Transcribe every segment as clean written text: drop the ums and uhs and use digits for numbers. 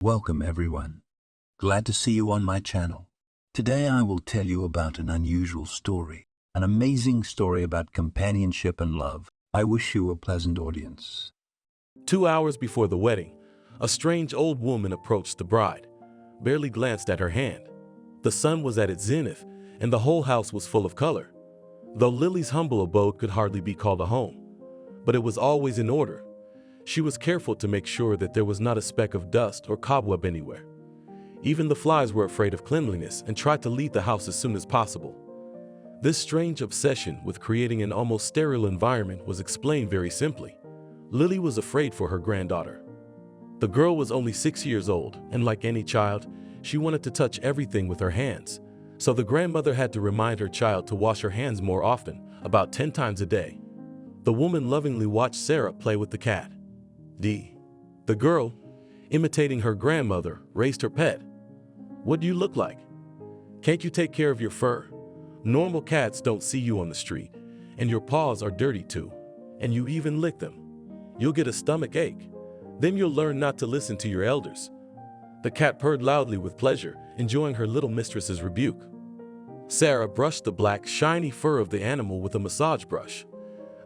Welcome everyone. Glad to see you on my channel. Today I will tell you about an unusual story, an amazing story about companionship and love. I wish you a pleasant audience. 2 hours before the wedding, a strange old woman approached the bride, barely glanced at her hand. The sun was at its zenith, and the whole house was full of color. Though Lily's humble abode could hardly be called a home, but it was always in order. She was careful to make sure that there was not a speck of dust or cobweb anywhere. Even the flies were afraid of cleanliness and tried to leave the house as soon as possible. This strange obsession with creating an almost sterile environment was explained very simply. Lily was afraid for her granddaughter. The girl was only 6 years old, and like any child, she wanted to touch everything with her hands. So the grandmother had to remind her child to wash her hands more often, about 10 times a day. The woman lovingly watched Sarah play with the cat. The girl, imitating her grandmother, raised her pet. "What do you look like? Can't you take care of your fur? Normal cats don't see you on the street, and your paws are dirty too, and you even lick them. You'll get a stomach ache. Then you'll learn not to listen to your elders." The cat purred loudly with pleasure, enjoying her little mistress's rebuke. Sarah brushed the black, shiny fur of the animal with a massage brush.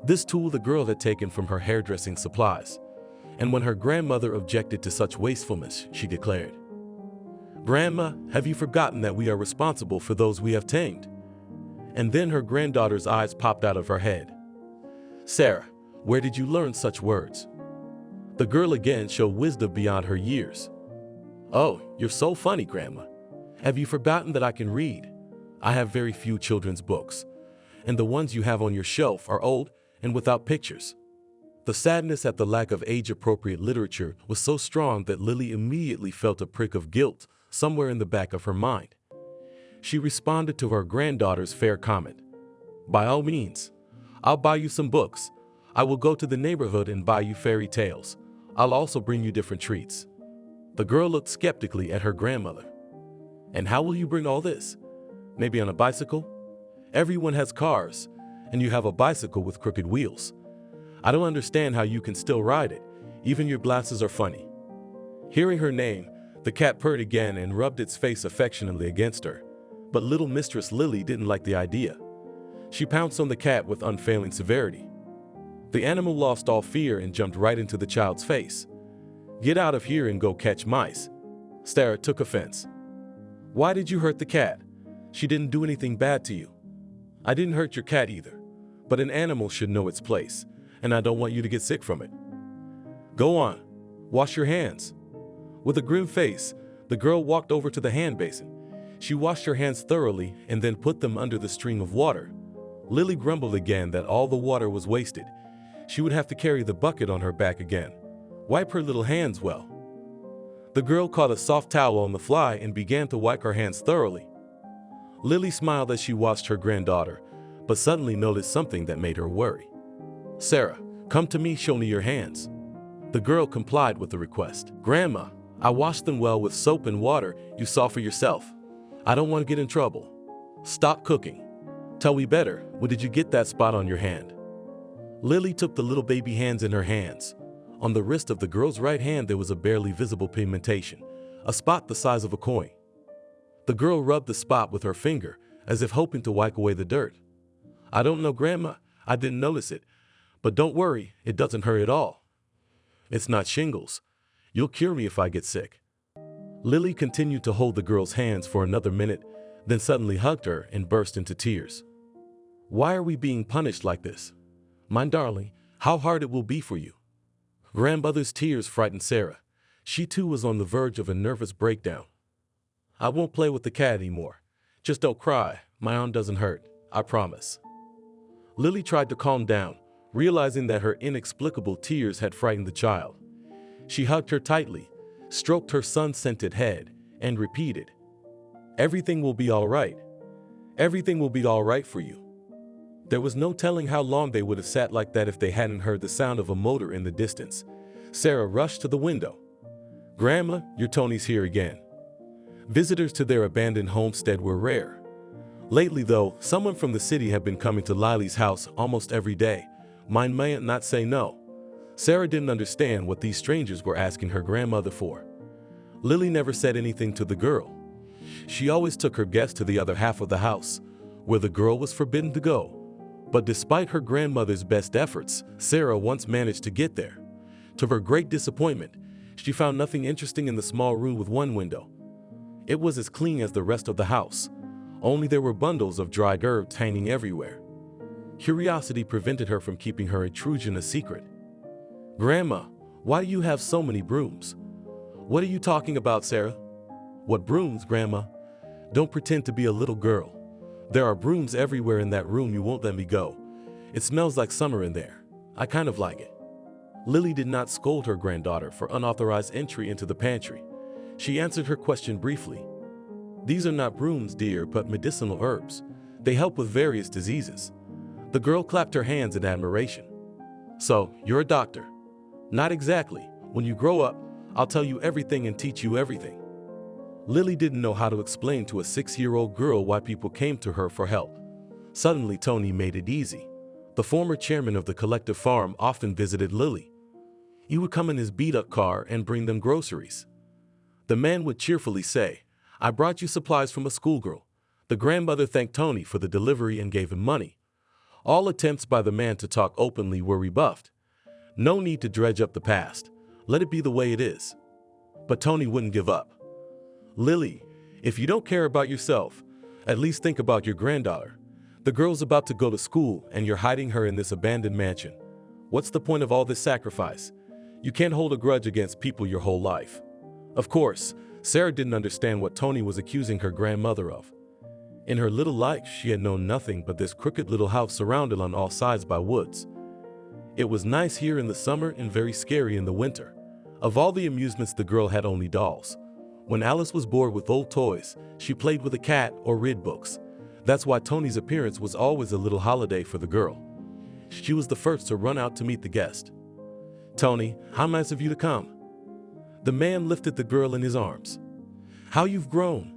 This tool the girl had taken from her hairdressing supplies. And when her grandmother objected to such wastefulness, she declared, "Grandma, have you forgotten that we are responsible for those we have tamed?" And then her granddaughter's eyes popped out of her head. "Sarah, where did you learn such words?" The girl again showed wisdom beyond her years. "Oh, you're so funny, Grandma. Have you forgotten that I can read? I have very few children's books, and the ones you have on your shelf are old and without pictures." The sadness at the lack of age-appropriate literature was so strong that Lily immediately felt a prick of guilt somewhere in the back of her mind. She responded to her granddaughter's fair comment. "By all means, I'll buy you some books. I will go to the neighborhood and buy you fairy tales. I'll also bring you different treats." The girl looked skeptically at her grandmother. "And how will you bring all this? Maybe on a bicycle? Everyone has cars, and you have a bicycle with crooked wheels. I don't understand how you can still ride it. Even your glasses are funny." Hearing her name, the cat purred again and rubbed its face affectionately against her. But little Mistress Lily didn't like the idea. She pounced on the cat with unfailing severity. The animal lost all fear and jumped right into the child's face. "Get out of here and go catch mice." Sarah took offense. "Why did you hurt the cat? She didn't do anything bad to you." "I didn't hurt your cat either, but an animal should know its place, and I don't want you to get sick from it. Go on, wash your hands." With a grim face, the girl walked over to the hand basin. She washed her hands thoroughly and then put them under the stream of water. Lily grumbled again that all the water was wasted. She would have to carry the bucket on her back again. Wipe her little hands well. The girl caught a soft towel on the fly and began to wipe her hands thoroughly. Lily smiled as she watched her granddaughter, but suddenly noticed something that made her worry. "Sarah, come to me, show me your hands." The girl complied with the request. "Grandma, I washed them well with soap and water you saw for yourself. I don't want to get in trouble." "Stop cooking. Tell me better, where did you get that spot on your hand?" Lily took the little baby hands in her hands. On the wrist of the girl's right hand there was a barely visible pigmentation, a spot the size of a coin. The girl rubbed the spot with her finger, as if hoping to wipe away the dirt. "I don't know, Grandma. I didn't notice it. But don't worry, it doesn't hurt at all. It's not shingles. You'll cure me if I get sick." Lily continued to hold the girl's hands for another minute, then suddenly hugged her and burst into tears. "Why are we being punished like this? My darling, how hard it will be for you." Grandmother's tears frightened Sarah. She too was on the verge of a nervous breakdown. "I won't play with the cat anymore. Just don't cry. My arm doesn't hurt. I promise." Lily tried to calm down, realizing that her inexplicable tears had frightened the child. She hugged her tightly, stroked her sun-scented head, and repeated, "Everything will be all right. Everything will be all right for you." There was no telling how long they would have sat like that if they hadn't heard the sound of a motor in the distance. Sarah rushed to the window. "Grandma, your Tony's here again." Visitors to their abandoned homestead were rare. Lately, though, someone from the city had been coming to Lily's house almost every day. Mine may not say no. Sarah didn't understand what these strangers were asking her grandmother for. Lily never said anything to the girl. She always took her guests to the other half of the house, where the girl was forbidden to go. But despite her grandmother's best efforts, Sarah once managed to get there. To her great disappointment, she found nothing interesting in the small room with one window. It was as clean as the rest of the house, only there were bundles of dried herbs hanging everywhere. Curiosity prevented her from keeping her intrusion a secret. "Grandma, why do you have so many brooms?" "What are you talking about, Sarah?" "What brooms, Grandma? Don't pretend to be a little girl. There are brooms everywhere in that room. You won't let me go. It smells like summer in there. I kind of like it." Lily did not scold her granddaughter for unauthorized entry into the pantry. She answered her question briefly. "These are not brooms, dear, but medicinal herbs. They help with various diseases." The girl clapped her hands in admiration. "So, you're a doctor?" "Not exactly. When you grow up, I'll tell you everything and teach you everything." Lily didn't know how to explain to a 6-year-old girl why people came to her for help. Suddenly, Tony made it easy. The former chairman of the collective farm often visited Lily. He would come in his beat-up car and bring them groceries. The man would cheerfully say, "I brought you supplies from a schoolgirl." The grandmother thanked Tony for the delivery and gave him money. All attempts by the man to talk openly were rebuffed. No need to dredge up the past. Let it be the way it is. But Tony wouldn't give up. "Lily, if you don't care about yourself, at least think about your granddaughter. The girl's about to go to school and you're hiding her in this abandoned mansion. What's the point of all this sacrifice? You can't hold a grudge against people your whole life." Of course, Sarah didn't understand what Tony was accusing her grandmother of. In her little life, she had known nothing but this crooked little house surrounded on all sides by woods. It was nice here in the summer and very scary in the winter. Of all the amusements, the girl had only dolls. When Alice was bored with old toys, she played with a cat or read books. That's why Tony's appearance was always a little holiday for the girl. She was the first to run out to meet the guest. "Tony, how nice of you to come." The man lifted the girl in his arms. "How you've grown."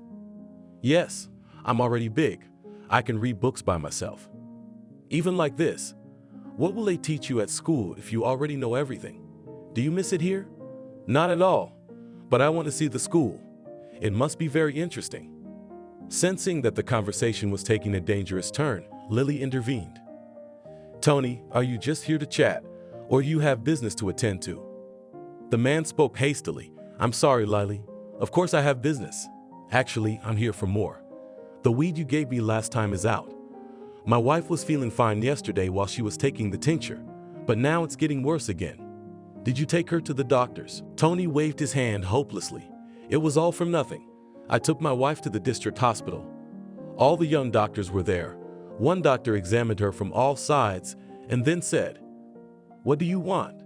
"Yes, I'm already big. I can read books by myself." "Even like this? What will they teach you at school if you already know everything? Do you miss it here?" "Not at all, but I want to see the school. It must be very interesting." Sensing that the conversation was taking a dangerous turn, Lily intervened. "Tony, are you just here to chat, or you have business to attend to?" The man spoke hastily. "I'm sorry, Lily. Of course I have business. Actually, I'm here for more. The weed you gave me last time is out. My wife was feeling fine yesterday while she was taking the tincture, but now it's getting worse again." "Did you take her to the doctors?" Tony waved his hand hopelessly. "It was all for nothing. I took my wife to the district hospital. All the young doctors were there. One doctor examined her from all sides and then said, 'What do you want?'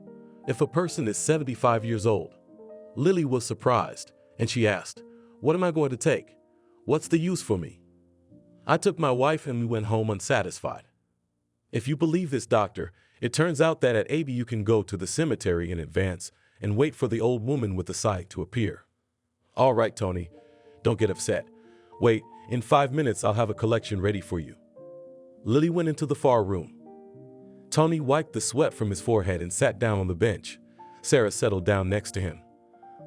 If a person is 75 years old." Lily was surprised, and she asked, "What am I going to take? What's the use for me?" "I took my wife and we went home unsatisfied." If you believe this doctor, it turns out that at 80 you can go to the cemetery in advance and wait for the old woman with the sight to appear. "All right, Tony, don't get upset. Wait, in 5 minutes I'll have a collection ready for you." Lily went into the far room. Tony wiped the sweat from his forehead and sat down on the bench. Sarah settled down next to him.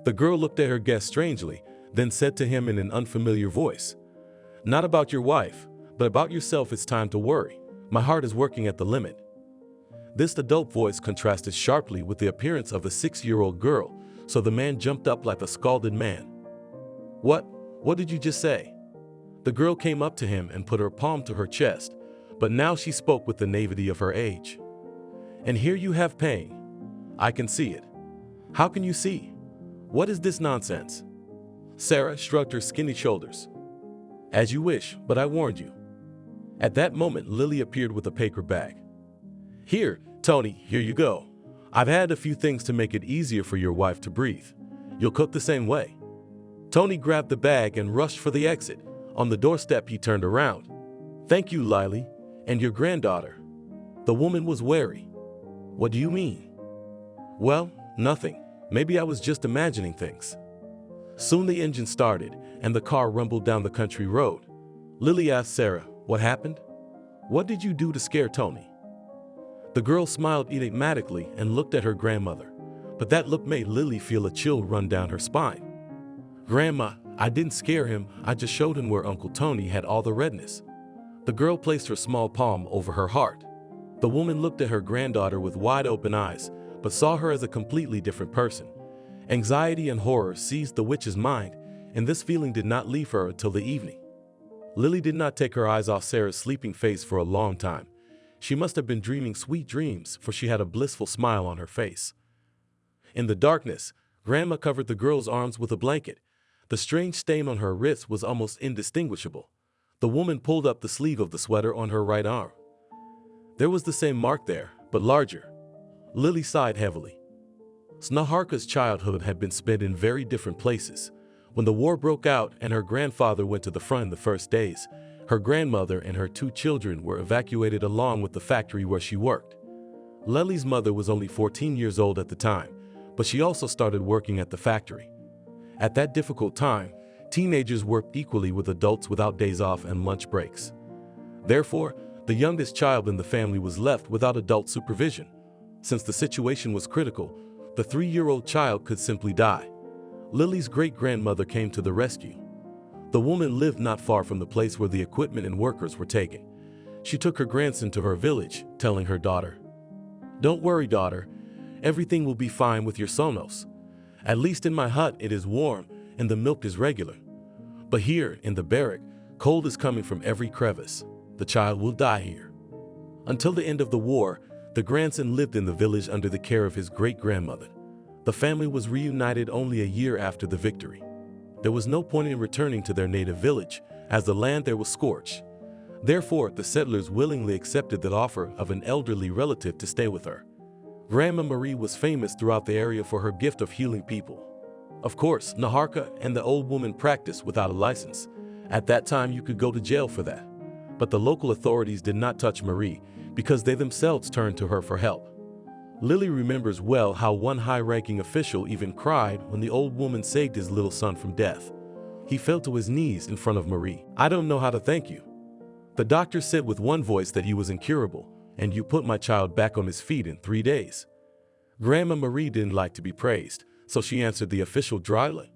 The girl looked at her guest strangely, then said to him in an unfamiliar voice, "Not about your wife, but about yourself it's time to worry. My heart is working at the limit." This adult voice contrasted sharply with the appearance of a 6-year-old girl, so the man jumped up like a scalded man. What did you just say?" The girl came up to him and put her palm to her chest, but now she spoke with the naivety of her age. "And here you have pain. I can see it." "How can you see? What is this nonsense?" Sarah shrugged her skinny shoulders. "As you wish, but I warned you." At that moment, Lily appeared with a paper bag. "Here, Tony, here you go. I've added a few things to make it easier for your wife to breathe. You'll cook the same way." Tony grabbed the bag and rushed for the exit. On the doorstep, he turned around. "Thank you, Lily. And your granddaughter." The woman was wary. "What do you mean?" "Well, nothing. Maybe I was just imagining things." Soon the engine started, and the car rumbled down the country road. Lily asked Sarah, "What happened? What did you do to scare Tony?" The girl smiled enigmatically and looked at her grandmother, but that look made Lily feel a chill run down her spine. "Grandma, I didn't scare him, I just showed him where Uncle Tony had all the redness." The girl placed her small palm over her heart. The woman looked at her granddaughter with wide open eyes, but saw her as a completely different person. Anxiety and horror seized the witch's mind, and this feeling did not leave her until the evening. Lily did not take her eyes off Sarah's sleeping face for a long time. She must have been dreaming sweet dreams, for she had a blissful smile on her face. In the darkness, Grandma covered the girl's arms with a blanket. The strange stain on her wrist was almost indistinguishable. The woman pulled up the sleeve of the sweater on her right arm. There was the same mark there, but larger. Lily sighed heavily. Snaharka's childhood had been spent in very different places. When the war broke out and her grandfather went to the front in the first days, her grandmother and her 2 children were evacuated along with the factory where she worked. Lily's mother was only 14 years old at the time, but she also started working at the factory. At that difficult time, teenagers worked equally with adults without days off and lunch breaks. Therefore, the youngest child in the family was left without adult supervision. Since the situation was critical, the 3-year-old child could simply die. Lily's great-grandmother came to the rescue. The woman lived not far from the place where the equipment and workers were taken. She took her grandson to her village, telling her daughter, "Don't worry, daughter. Everything will be fine with your sonos. At least in my hut it is warm and the milk is regular. But here, in the barrack, cold is coming from every crevice. The child will die here." Until the end of the war, the grandson lived in the village under the care of his great-grandmother. The family was reunited only a year after the victory. There was no point in returning to their native village, as the land there was scorched. Therefore, the settlers willingly accepted the offer of an elderly relative to stay with her. Grandma Marie was famous throughout the area for her gift of healing people. Of course, Naharka and the old woman practiced without a license. At that time, you could go to jail for that. But the local authorities did not touch Marie because they themselves turned to her for help. Lily remembers well how one high-ranking official even cried when the old woman saved his little son from death. He fell to his knees in front of Marie. "I don't know how to thank you. The doctor said with one voice that he was incurable, and you put my child back on his feet in 3 days." Grandma Marie didn't like to be praised, so she answered the official dryly,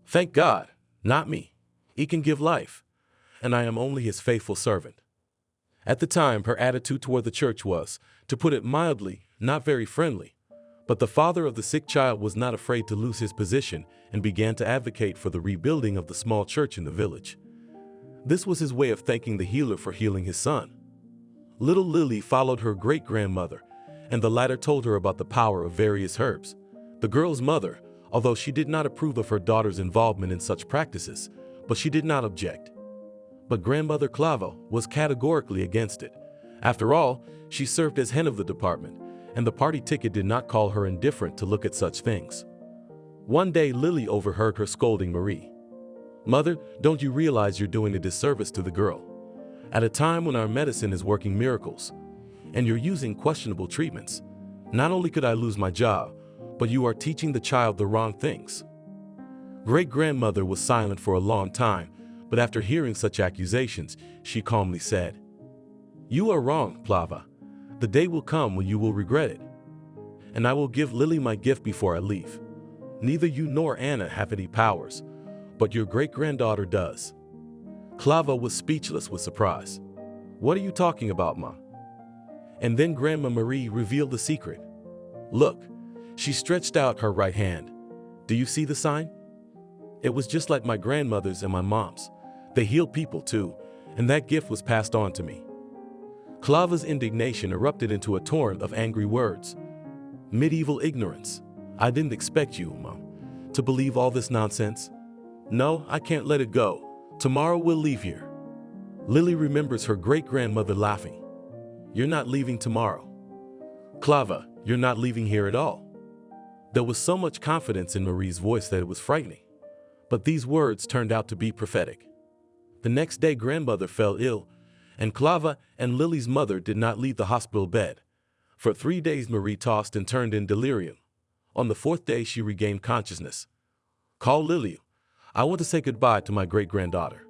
"Thank God, not me. He can give life, and I am only his faithful servant." At the time, her attitude toward the church was, to put it mildly, not very friendly. But the father of the sick child was not afraid to lose his position and began to advocate for the rebuilding of the small church in the village. This was his way of thanking the healer for healing his son. Little Lily followed her great-grandmother, and the latter told her about the power of various herbs. The girl's mother, although she did not approve of her daughter's involvement in such practices, but she did not object. But grandmother Clava was categorically against it. After all, she served as head of the department, and the party ticket did not call her indifferent to look at such things. One day, Lily overheard her scolding Marie. "Mother, don't you realize you're doing a disservice to the girl? At a time when our medicine is working miracles, and you're using questionable treatments, not only could I lose my job, but you are teaching the child the wrong things." Great-grandmother was silent for a long time, but after hearing such accusations, she calmly said, "You are wrong, Plava. The day will come when you will regret it. And I will give Lily my gift before I leave. Neither you nor Anna have any powers, but your great-granddaughter does." Clava was speechless with surprise. "What are you talking about, Ma?" And then Grandma Marie revealed the secret. "Look," she stretched out her right hand. "Do you see the sign? It was just like my grandmother's and my mom's. They healed people too, and that gift was passed on to me." Clava's indignation erupted into a torrent of angry words. "Medieval ignorance. I didn't expect you, Mom, to believe all this nonsense. No, I can't let it go. Tomorrow we'll leave here." Lily remembers her great-grandmother laughing. "You're not leaving tomorrow. Clava, you're not leaving here at all." There was so much confidence in Marie's voice that it was frightening. But these words turned out to be prophetic. The next day, grandmother fell ill, and Clava and Lily's mother did not leave the hospital bed. For 3 days, Marie tossed and turned in delirium. On the 4th day, she regained consciousness. "Call Lily. I want to say goodbye to my great-granddaughter."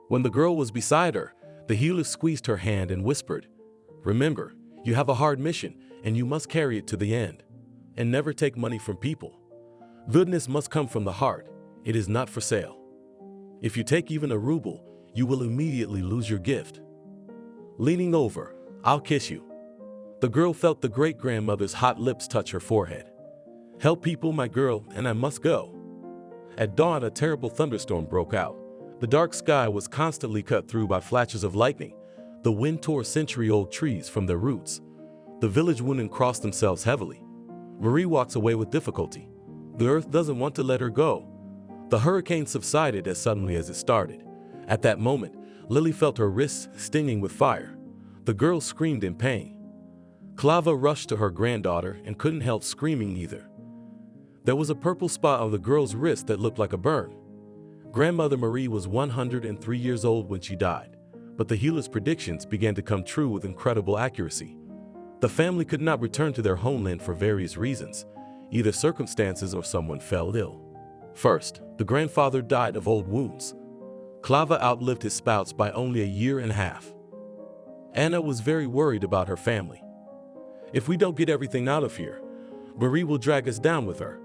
When the girl was beside her, the healer squeezed her hand and whispered, "Remember, you have a hard mission, and you must carry it to the end. And never take money from people. Goodness must come from the heart. It is not for sale. If you take even a ruble, you will immediately lose your gift. Leaning over, I'll kiss you. The girl felt the great-grandmother's hot lips touch her forehead. Help people, my girl, and I must go. At dawn, a terrible thunderstorm broke out. The dark sky was constantly cut through by flashes of lightning. The wind tore century-old trees from their roots. The village women crossed themselves heavily. Marie walks away with difficulty. The earth doesn't want to let her go. The hurricane subsided as suddenly as it started. At that moment, Lily felt her wrists stinging with fire. The girl screamed in pain. Clava rushed to her granddaughter and couldn't help screaming either. There was a purple spot on the girl's wrist that looked like a burn. Grandmother Marie was 103 years old when she died, but the healer's predictions began to come true with incredible accuracy. The family could not return to their homeland for various reasons. Either circumstances or someone fell ill. First, the grandfather died of old wounds. Clava outlived his spouse by only a year and a half. Anna was very worried about her family. If we don't get everything out of here, Marie will drag us down with her.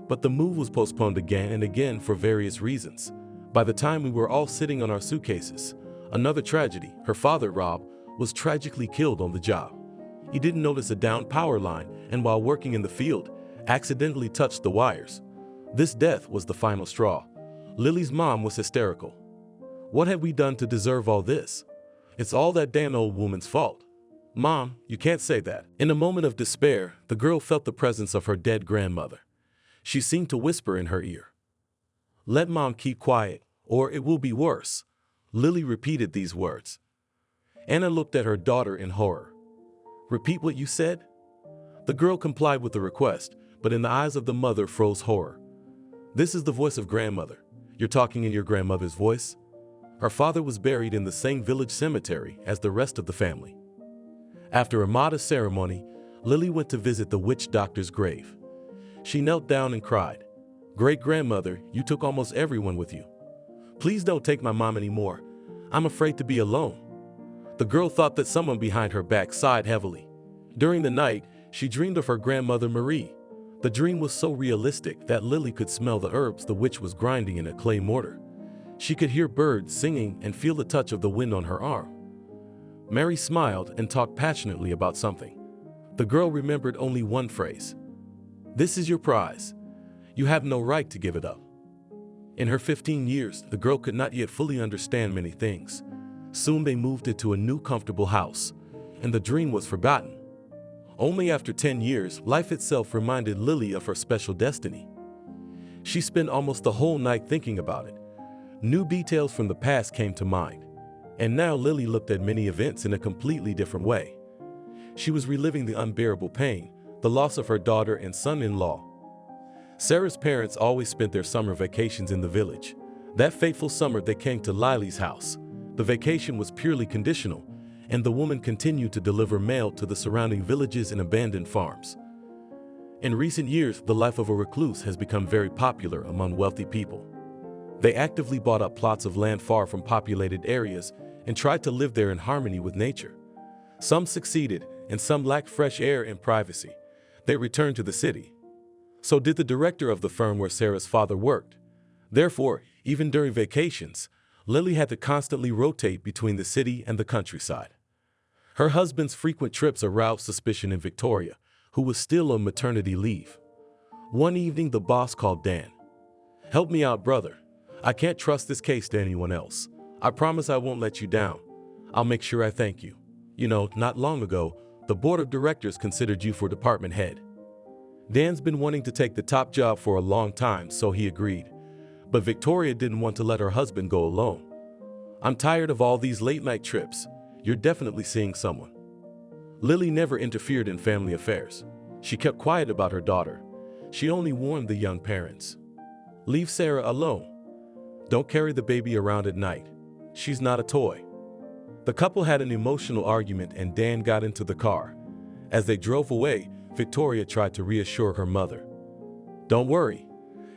But the move was postponed again and again for various reasons. By the time we were all sitting on our suitcases, another tragedy, her father, Rob, was tragically killed on the job. He didn't notice a downed power line and while working in the field, accidentally touched the wires. This death was the final straw. Lily's mom was hysterical. What had we done to deserve all this? It's all that damn old woman's fault. Mom, you can't say that. In a moment of despair, the girl felt the presence of her dead grandmother. She seemed to whisper in her ear. Let Mom keep quiet, or it will be worse. Lily repeated these words. Anna looked at her daughter in horror. Repeat what you said? The girl complied with the request, but in the eyes of the mother froze horror. This is the voice of grandmother. You're talking in your grandmother's voice? Her father was buried in the same village cemetery as the rest of the family. After a modest ceremony, Lily went to visit the witch doctor's grave. She knelt down and cried, Great-grandmother, you took almost everyone with you. Please don't take my mom anymore. I'm afraid to be alone. The girl thought that someone behind her back sighed heavily. During the night, she dreamed of her grandmother Marie. The dream was so realistic that Lily could smell the herbs the witch was grinding in a clay mortar. She could hear birds singing and feel the touch of the wind on her arm. Mary smiled and talked passionately about something. The girl remembered only one phrase. This is your prize. You have no right to give it up. In her 15 years, the girl could not yet fully understand many things. Soon they moved into a new comfortable house, and the dream was forgotten. Only after 10 years, life itself reminded Lily of her special destiny. She spent almost the whole night thinking about it. New details from the past came to mind, and now Lily looked at many events in a completely different way. She was reliving the unbearable pain, the loss of her daughter and son-in-law. Sarah's parents always spent their summer vacations in the village. That fateful summer they came to Lily's house. The vacation was purely conditional, and the woman continued to deliver mail to the surrounding villages and abandoned farms. In recent years, the life of a recluse has become very popular among wealthy people. They actively bought up plots of land far from populated areas and tried to live there in harmony with nature. Some succeeded, and some lacked fresh air and privacy. They returned to the city. So did the director of the firm where Sarah's father worked. Therefore, even during vacations, Lily had to constantly rotate between the city and the countryside. Her husband's frequent trips aroused suspicion in Victoria, who was still on maternity leave. One evening, the boss called Dan. Help me out, brother. I can't trust this case to anyone else. I promise I won't let you down. I'll make sure I thank you. You know, not long ago, the board of directors considered you for department head. Dan's been wanting to take the top job for a long time, so he agreed. But Victoria didn't want to let her husband go alone. I'm tired of all these late-night trips. You're definitely seeing someone. Lily never interfered in family affairs. She kept quiet about her daughter. She only warned the young parents. Leave Sarah alone. Don't carry the baby around at night. She's not a toy. The couple had an emotional argument and Dan got into the car. As they drove away, Victoria tried to reassure her mother. Don't worry.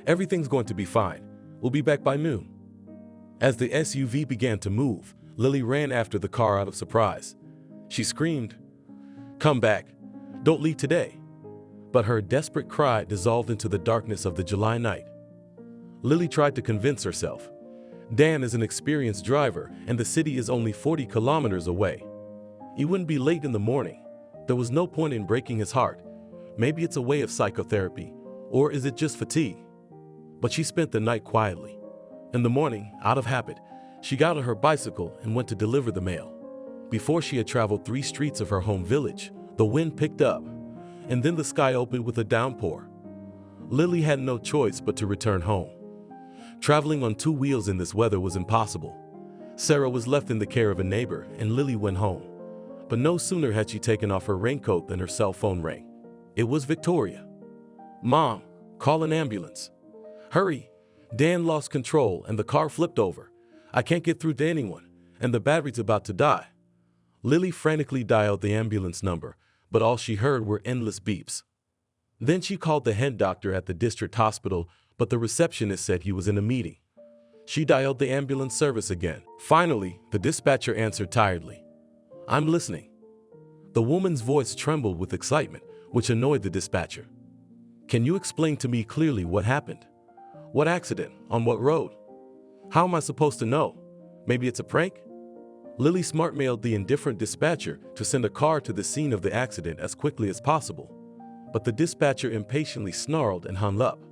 Everything's going to be fine. We'll be back by noon. As the SUV began to move, Lily ran after the car out of surprise. She screamed, Come back. Don't leave today. But her desperate cry dissolved into the darkness of the July night. Lily tried to convince herself. Dan is an experienced driver, and the city is only 40 kilometers away. He wouldn't be late in the morning. There was no point in breaking his heart. Maybe it's a way of psychotherapy, or is it just fatigue? But she spent the night quietly. In the morning, out of habit, she got on her bicycle and went to deliver the mail. Before she had traveled 3 streets of her home village, the wind picked up, and then the sky opened with a downpour. Lily had no choice but to return home. Traveling on 2 wheels in this weather was impossible. Sarah was left in the care of a neighbor, and Lily went home. But no sooner had she taken off her raincoat than her cell phone rang. It was Victoria. "Mom, call an ambulance. Hurry. Dan lost control and the car flipped over. I can't get through to anyone, and the battery's about to die." Lily frantically dialed the ambulance number, but all she heard were endless beeps. Then she called the head doctor at the district hospital, but the receptionist said he was in a meeting. She dialed the ambulance service again. Finally, the dispatcher answered tiredly. "I'm listening." The woman's voice trembled with excitement, which annoyed the dispatcher. "Can you explain to me clearly what happened? What accident? On what road? How am I supposed to know? Maybe it's a prank?" Lily smart-mailed the indifferent dispatcher to send a car to the scene of the accident as quickly as possible. But the dispatcher impatiently snarled and hung up.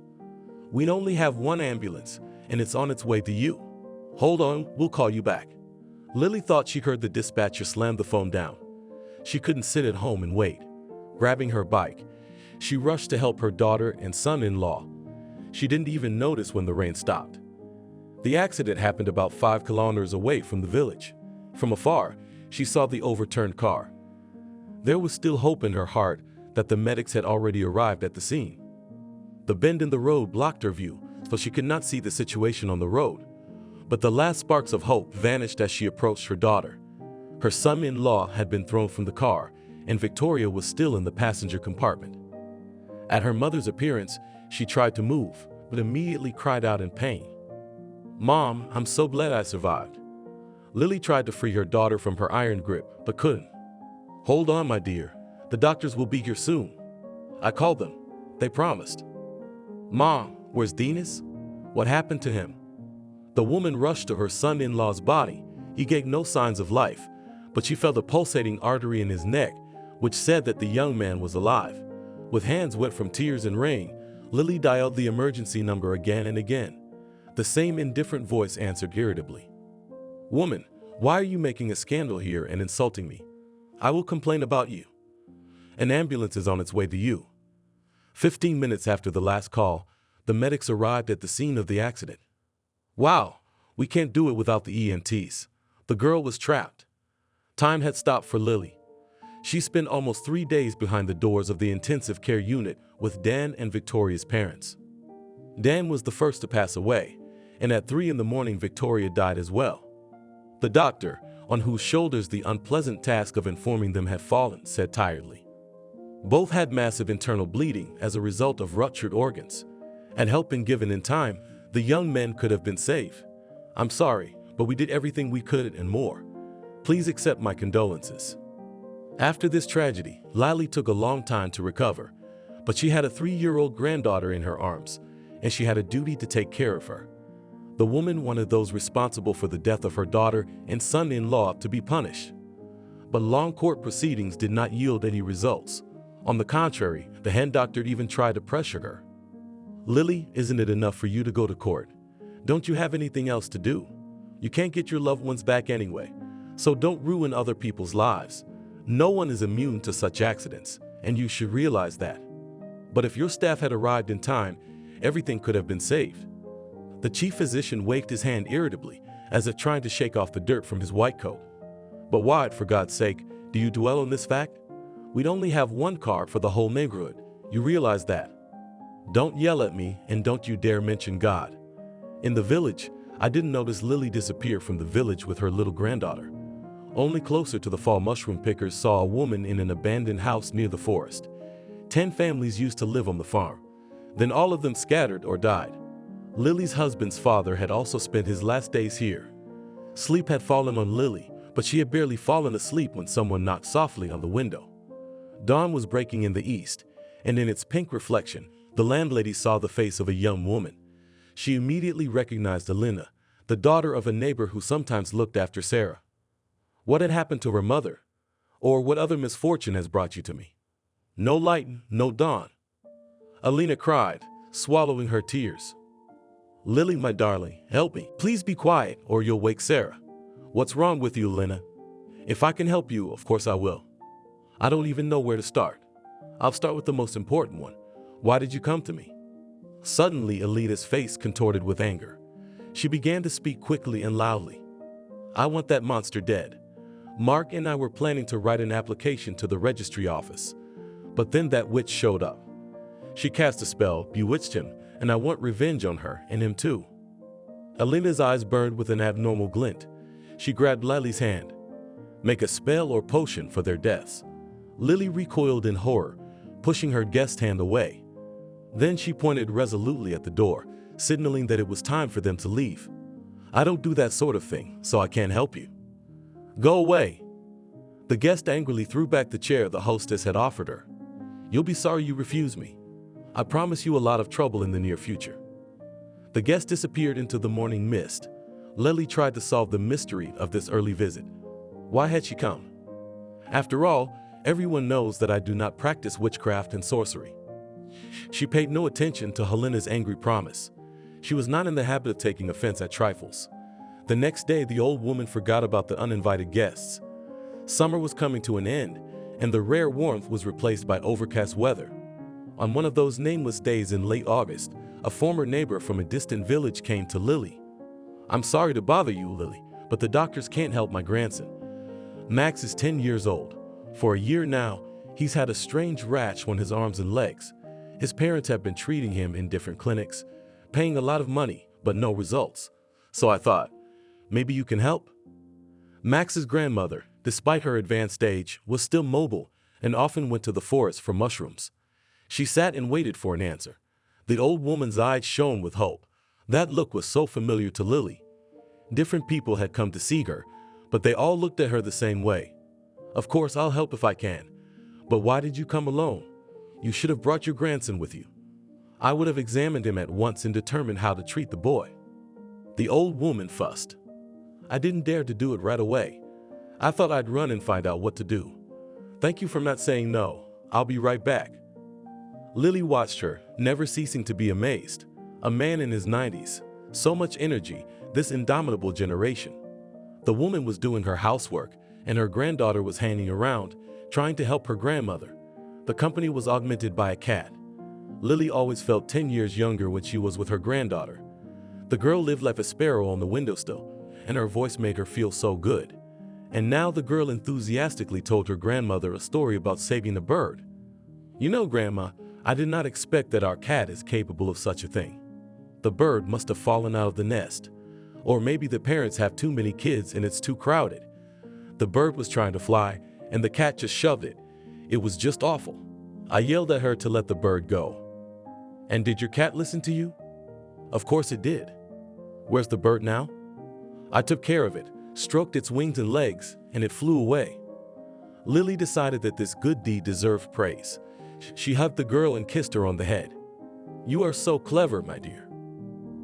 "We only have 1 ambulance, and it's on its way to you. Hold on, we'll call you back." Lily thought she heard the dispatcher slam the phone down. She couldn't sit at home and wait. Grabbing her bike, she rushed to help her daughter and son-in-law. She didn't even notice when the rain stopped. The accident happened about 5 kilometers away from the village. From afar, she saw the overturned car. There was still hope in her heart that the medics had already arrived at the scene. The bend in the road blocked her view, so she could not see the situation on the road. But the last sparks of hope vanished as she approached her daughter. Her son-in-law had been thrown from the car, and Victoria was still in the passenger compartment. At her mother's appearance, she tried to move, but immediately cried out in pain. "Mom, I'm so glad I survived." Lily tried to free her daughter from her iron grip, but couldn't. "Hold on, my dear. The doctors will be here soon. I called them. They promised." "Mom, where's Dinas? What happened to him?" The woman rushed to her son-in-law's body. He gave no signs of life, but she felt a pulsating artery in his neck, which said that the young man was alive. With hands wet from tears and rain, Lily dialed the emergency number again and again. The same indifferent voice answered irritably. "Woman, why are you making a scandal here and insulting me? I will complain about you. An ambulance is on its way to you." 15 minutes after the last call, the medics arrived at the scene of the accident. "Wow, we can't do it without the EMTs. The girl was trapped." Time had stopped for Lily. She spent almost 3 days behind the doors of the intensive care unit with Dan and Victoria's parents. Dan was the first to pass away, and at 3 in the morning Victoria died as well. The doctor, on whose shoulders the unpleasant task of informing them had fallen, said tiredly. Both had massive internal bleeding as a result of ruptured organs. Had help been given in time, the young men could have been saved. "I'm sorry, but we did everything we could and more. Please accept my condolences." After this tragedy, Lily took a long time to recover, but she had a 3-year-old granddaughter in her arms, and she had a duty to take care of her. The woman wanted those responsible for the death of her daughter and son-in-law to be punished. But long court proceedings did not yield any results. On the contrary, the head doctor even tried to pressure her. "Lily, isn't it enough for you to go to court? Don't you have anything else to do? You can't get your loved ones back anyway, so don't ruin other people's lives. No one is immune to such accidents, and you should realize that. But if your staff had arrived in time, everything could have been saved." The chief physician waved his hand irritably, as if trying to shake off the dirt from his white coat. "But why, for God's sake, do you dwell on this fact? We'd only have 1 car for the whole neighborhood. You realize that? Don't yell at me, and don't you dare mention God. In the village, I didn't notice Lily disappear from the village with her little granddaughter. Only closer to the fall mushroom pickers saw a woman in an abandoned house near the forest. 10 families used to live on the farm. Then all of them scattered or died. Lily's husband's father had also spent his last days here. Sleep had fallen on Lily, but she had barely fallen asleep when someone knocked softly on the window. Dawn was breaking in the east, and in its pink reflection, the landlady saw the face of a young woman. She immediately recognized Elena, the daughter of a neighbor who sometimes looked after Sarah. What had happened to her mother? Or what other misfortune has brought you to me? No light, no dawn. Elena cried, swallowing her tears. Lily, my darling, help me. Please be quiet or you'll wake Sarah. What's wrong with you, Elena? If I can help you, of course I will. I don't even know where to start. I'll start with the most important one. Why did you come to me? Suddenly, Elena's face contorted with anger. She began to speak quickly and loudly. I want that monster dead. Mark and I were planning to write an application to the registry office. But then that witch showed up. She cast a spell, bewitched him, and I want revenge on her and him too. Elena's eyes burned with an abnormal glint. She grabbed Lily's hand. Make a spell or potion for their deaths. Lily recoiled in horror, pushing her guest hand away. Then she pointed resolutely at the door, signaling that it was time for them to leave. I don't do that sort of thing, so I can't help you. Go away. The guest angrily threw back the chair the hostess had offered her. You'll be sorry you refused me. I promise you a lot of trouble in the near future. The guest disappeared into the morning mist. Lily tried to solve the mystery of this early visit. Why had she come? After all, everyone knows that I do not practice witchcraft and sorcery. She paid no attention to Helena's angry promise. She was not in the habit of taking offense at trifles. The next day, the old woman forgot about the uninvited guests. Summer was coming to an end, and the rare warmth was replaced by overcast weather. On one of those nameless days in late August, a former neighbor from a distant village came to Lily. I'm sorry to bother you, Lily, but the doctors can't help my grandson. Max is 10 years old. For a year now, he's had a strange rash on his arms and legs. His parents have been treating him in different clinics, paying a lot of money, but no results. So I thought, maybe you can help? Max's grandmother, despite her advanced age, was still mobile and often went to the forest for mushrooms. She sat and waited for an answer. The old woman's eyes shone with hope. That look was so familiar to Lily. Different people had come to see her, but they all looked at her the same way. Of course, I'll help if I can. But why did you come alone? You should have brought your grandson with you. I would have examined him at once and determined how to treat the boy. The old woman fussed. I didn't dare to do it right away. I thought I'd run and find out what to do. Thank you for not saying no. I'll be right back. Lily watched her, never ceasing to be amazed. A man in his 90s, so much energy, this indomitable generation. The woman was doing her housework, and her granddaughter was hanging around, trying to help her grandmother. The company was augmented by a cat. Lily always felt 10 years younger when she was with her granddaughter. The girl lived like a sparrow on the windowsill, and her voice made her feel so good. And now the girl enthusiastically told her grandmother a story about saving a bird. You know, Grandma, I did not expect that our cat is capable of such a thing. The bird must have fallen out of the nest. Or maybe the parents have too many kids and it's too crowded. The bird was trying to fly, and the cat just shoved it. It was just awful. I yelled at her to let the bird go. And did your cat listen to you? Of course it did. Where's the bird now? I took care of it, stroked its wings and legs, and it flew away. Lily decided that this good deed deserved praise. She hugged the girl and kissed her on the head. You are so clever, my dear.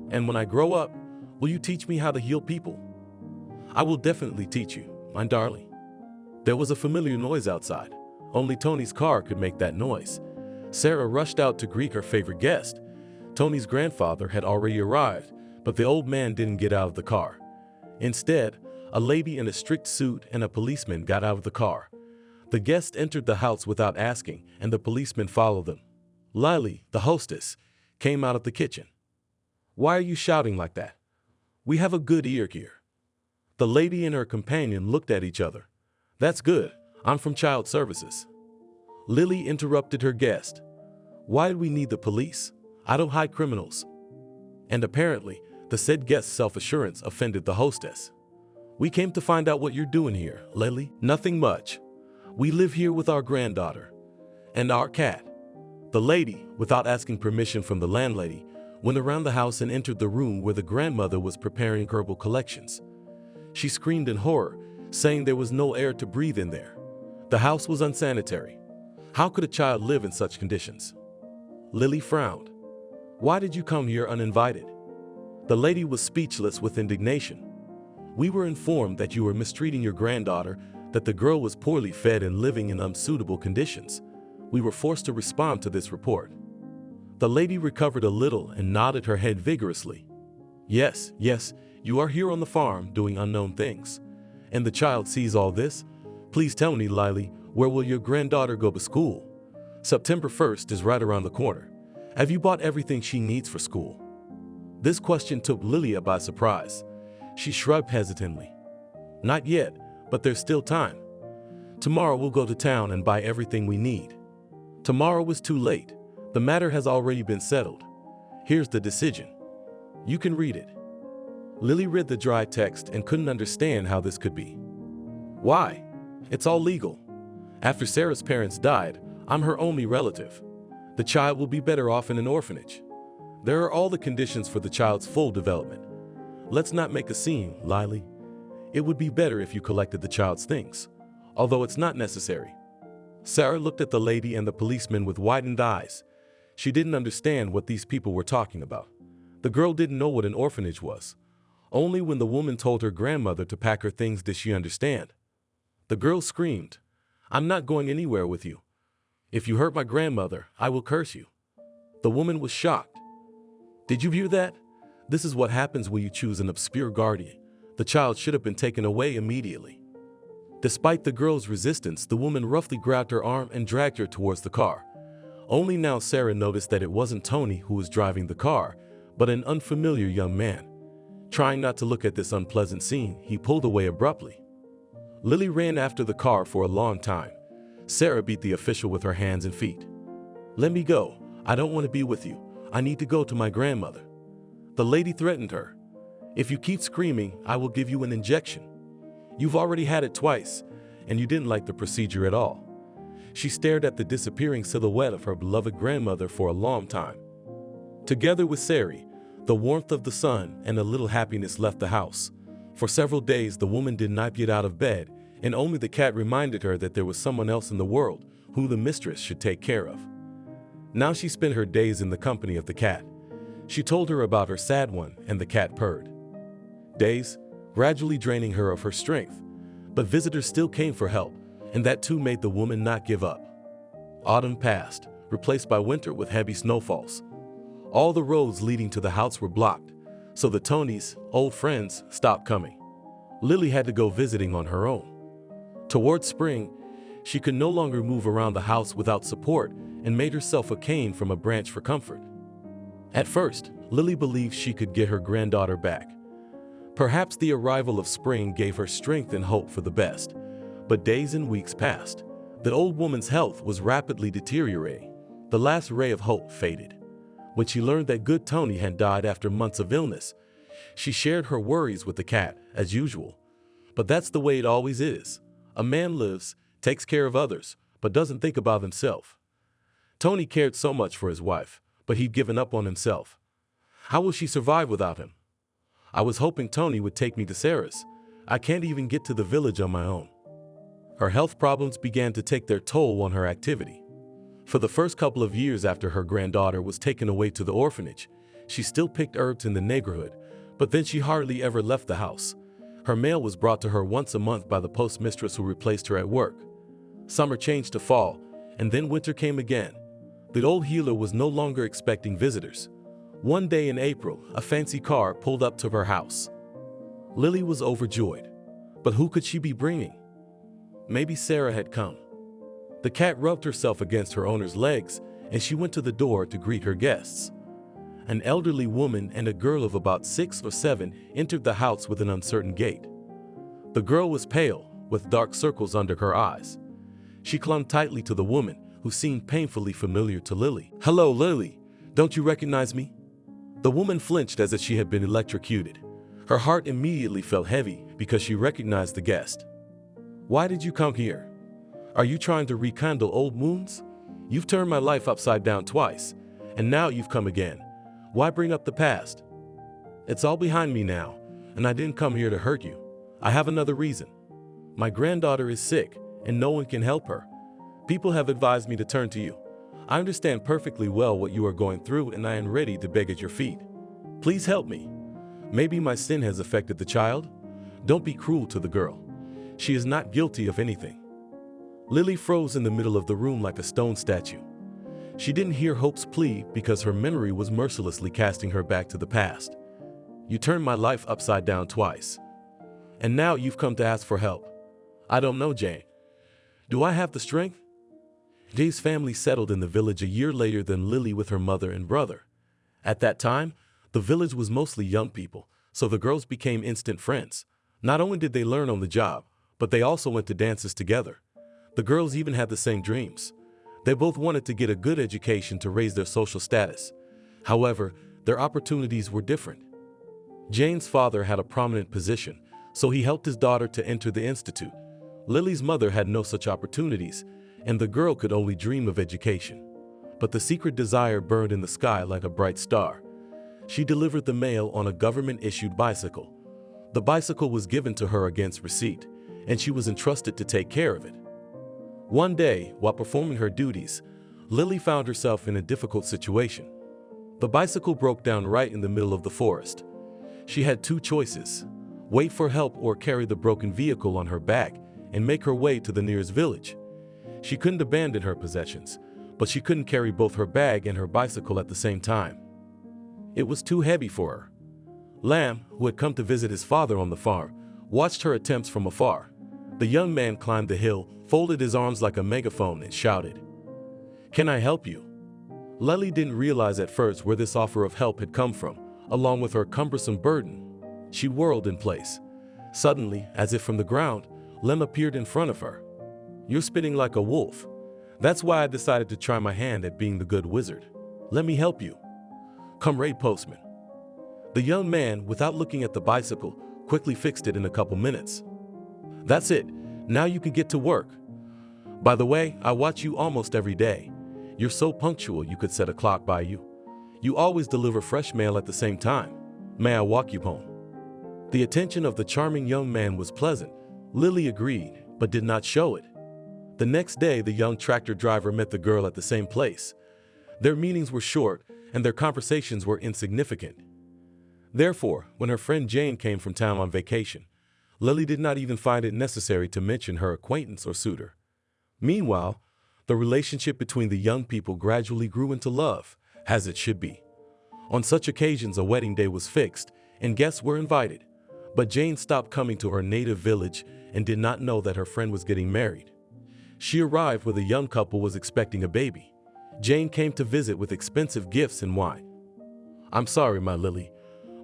And when I grow up, will you teach me how to heal people? I will definitely teach you, my darling. There was a familiar noise outside. Only Tony's car could make that noise. Sarah rushed out to greet her favorite guest. Tony's grandfather had already arrived, but the old man didn't get out of the car. Instead, a lady in a strict suit and a policeman got out of the car. The guests entered the house without asking, and the policeman followed them. Lily, the hostess, came out of the kitchen. Why are you shouting like that? We have a good ear here. The lady and her companion looked at each other. That's good. I'm from Child Services. Lily interrupted her guest. Why do we need the police? I don't hide criminals. And apparently, the said guest's self-assurance offended the hostess. We came to find out what you're doing here, Lily. Nothing much. We live here with our granddaughter and our cat. The lady, without asking permission from the landlady, went around the house and entered the room where the grandmother was preparing herbal collections. She screamed in horror, saying there was no air to breathe in there. The house was unsanitary. How could a child live in such conditions? Lily frowned. Why did you come here uninvited? The lady was speechless with indignation. "We were informed that you were mistreating your granddaughter, that the girl was poorly fed and living in unsuitable conditions. We were forced to respond to this report." The lady recovered a little and nodded her head vigorously. Yes, you are here on the farm doing unknown things. And the child sees all this? Please tell me, Lily, where will your granddaughter go to school? September 1st is right around the corner. Have you bought everything she needs for school? This question took Lilia by surprise. She shrugged hesitantly. Not yet, but there's still time. Tomorrow we'll go to town and buy everything we need. Tomorrow is too late. The matter has already been settled. Here's the decision. You can read it. Lily read the dry text and couldn't understand how this could be. Why? It's all legal. After Sarah's parents died, I'm her only relative. The child will be better off in an orphanage. There are all the conditions for the child's full development. Let's not make a scene, Lily. It would be better if you collected the child's things, although it's not necessary. Sarah looked at the lady and the policeman with widened eyes. She didn't understand what these people were talking about. The girl didn't know what an orphanage was. Only when the woman told her grandmother to pack her things did she understand. The girl screamed, "I'm not going anywhere with you. If you hurt my grandmother, I will curse you." The woman was shocked. Did you hear that? This is what happens when you choose an obscure guardian. The child should have been taken away immediately. Despite the girl's resistance, the woman roughly grabbed her arm and dragged her towards the car. Only now Sarah noticed that it wasn't Tony who was driving the car, but an unfamiliar young man. Trying not to look at this unpleasant scene, he pulled away abruptly. Lily ran after the car for a long time. Sarah beat the official with her hands and feet. "Let me go. I don't want to be with you. I need to go to my grandmother." The lady threatened her. "If you keep screaming, I will give you an injection. You've already had it twice, and you didn't like the procedure at all." She stared at the disappearing silhouette of her beloved grandmother for a long time. Together with Sari, the warmth of the sun and a little happiness left the house. For several days, the woman did not get out of bed, and only the cat reminded her that there was someone else in the world who the mistress should take care of. Now she spent her days in the company of the cat. She told her about her sad one, and the cat purred. Days, gradually draining her of her strength, but visitors still came for help, and that too made the woman not give up. Autumn passed, replaced by winter with heavy snowfalls. All the roads leading to the house were blocked, so the Tonys, old friends, stopped coming. Lily had to go visiting on her own. Towards spring, she could no longer move around the house without support and made herself a cane from a branch for comfort. At first, Lily believed she could get her granddaughter back. Perhaps the arrival of spring gave her strength and hope for the best, but days and weeks passed. The old woman's health was rapidly deteriorating. The last ray of hope faded. When she learned that good Tony had died after months of illness, she shared her worries with the cat, as usual. But that's the way it always is. A man lives, takes care of others, but doesn't think about himself. Tony cared so much for his wife, but he'd given up on himself. How will she survive without him? I was hoping Tony would take me to Sarah's. I can't even get to the village on my own. Her health problems began to take their toll on her activity. For the first couple of years after her granddaughter was taken away to the orphanage, she still picked herbs in the neighborhood, but then she hardly ever left the house. Her mail was brought to her once a month by the postmistress who replaced her at work. Summer changed to fall, and then winter came again. The old healer was no longer expecting visitors. One day in April, a fancy car pulled up to her house. Lily was overjoyed, but who could she be bringing? Maybe Sarah had come. The cat rubbed herself against her owner's legs, and she went to the door to greet her guests. An elderly woman and a girl of about 6 or 7 entered the house with an uncertain gait. The girl was pale, with dark circles under her eyes. She clung tightly to the woman, who seemed painfully familiar to Lily. "Hello, Lily. Don't you recognize me?" The woman flinched as if she had been electrocuted. Her heart immediately felt heavy because she recognized the guest. "Why did you come here? Are you trying to rekindle old wounds? You've turned my life upside down twice, and now you've come again. Why bring up the past? It's all behind me now, and I didn't come here to hurt you. I have another reason. My granddaughter is sick, and no one can help her. People have advised me to turn to you. I understand perfectly well what you are going through, and I am ready to beg at your feet. Please help me. Maybe my sin has affected the child? Don't be cruel to the girl. She is not guilty of anything. Lily froze in the middle of the room like a stone statue. She didn't hear Hope's plea because her memory was mercilessly casting her back to the past. You turned my life upside down twice. And now you've come to ask for help. I don't know, Jane. Do I have the strength? Jay's family settled in the village a year later than Lily with her mother and brother. At that time, the village was mostly young people, so the girls became instant friends. Not only did they learn on the job, but they also went to dances together. The girls even had the same dreams. They both wanted to get a good education to raise their social status. However, their opportunities were different. Jane's father had a prominent position, so he helped his daughter to enter the institute. Lily's mother had no such opportunities, and the girl could only dream of education. But the secret desire burned in the sky like a bright star. She delivered the mail on a government-issued bicycle. The bicycle was given to her against receipt, and she was entrusted to take care of it. One day, while performing her duties, Lily found herself in a difficult situation. The bicycle broke down right in the middle of the forest. She had two choices: wait for help or carry the broken vehicle on her back and make her way to the nearest village. She couldn't abandon her possessions, but she couldn't carry both her bag and her bicycle at the same time. It was too heavy for her. Lamb, who had come to visit his father on the farm, watched her attempts from afar. The young man climbed the hill, folded his arms like a megaphone, and shouted, "Can I help you?" Lily didn't realize at first where this offer of help had come from. Along with her cumbersome burden, she whirled in place. Suddenly, as if from the ground, Lem appeared in front of her. "You're spitting like a wolf. That's why I decided to try my hand at being the good wizard. Let me help you. Come raid postman." The young man, without looking at the bicycle, quickly fixed it in a couple minutes. "That's it. Now you can get to work. By the way, I watch you almost every day. You're so punctual you could set a clock by you. You always deliver fresh mail at the same time. May I walk you home?" The attention of the charming young man was pleasant. Lily agreed, but did not show it. The next day, the young tractor driver met the girl at the same place. Their meetings were short, and their conversations were insignificant. Therefore, when her friend Jane came from town on vacation, Lily did not even find it necessary to mention her acquaintance or suitor. Meanwhile, the relationship between the young people gradually grew into love, as it should be. On such occasions, a wedding day was fixed, and guests were invited. But Jane stopped coming to her native village and did not know that her friend was getting married. She arrived where the young couple was expecting a baby. Jane came to visit with expensive gifts and wine. "I'm sorry, my Lily,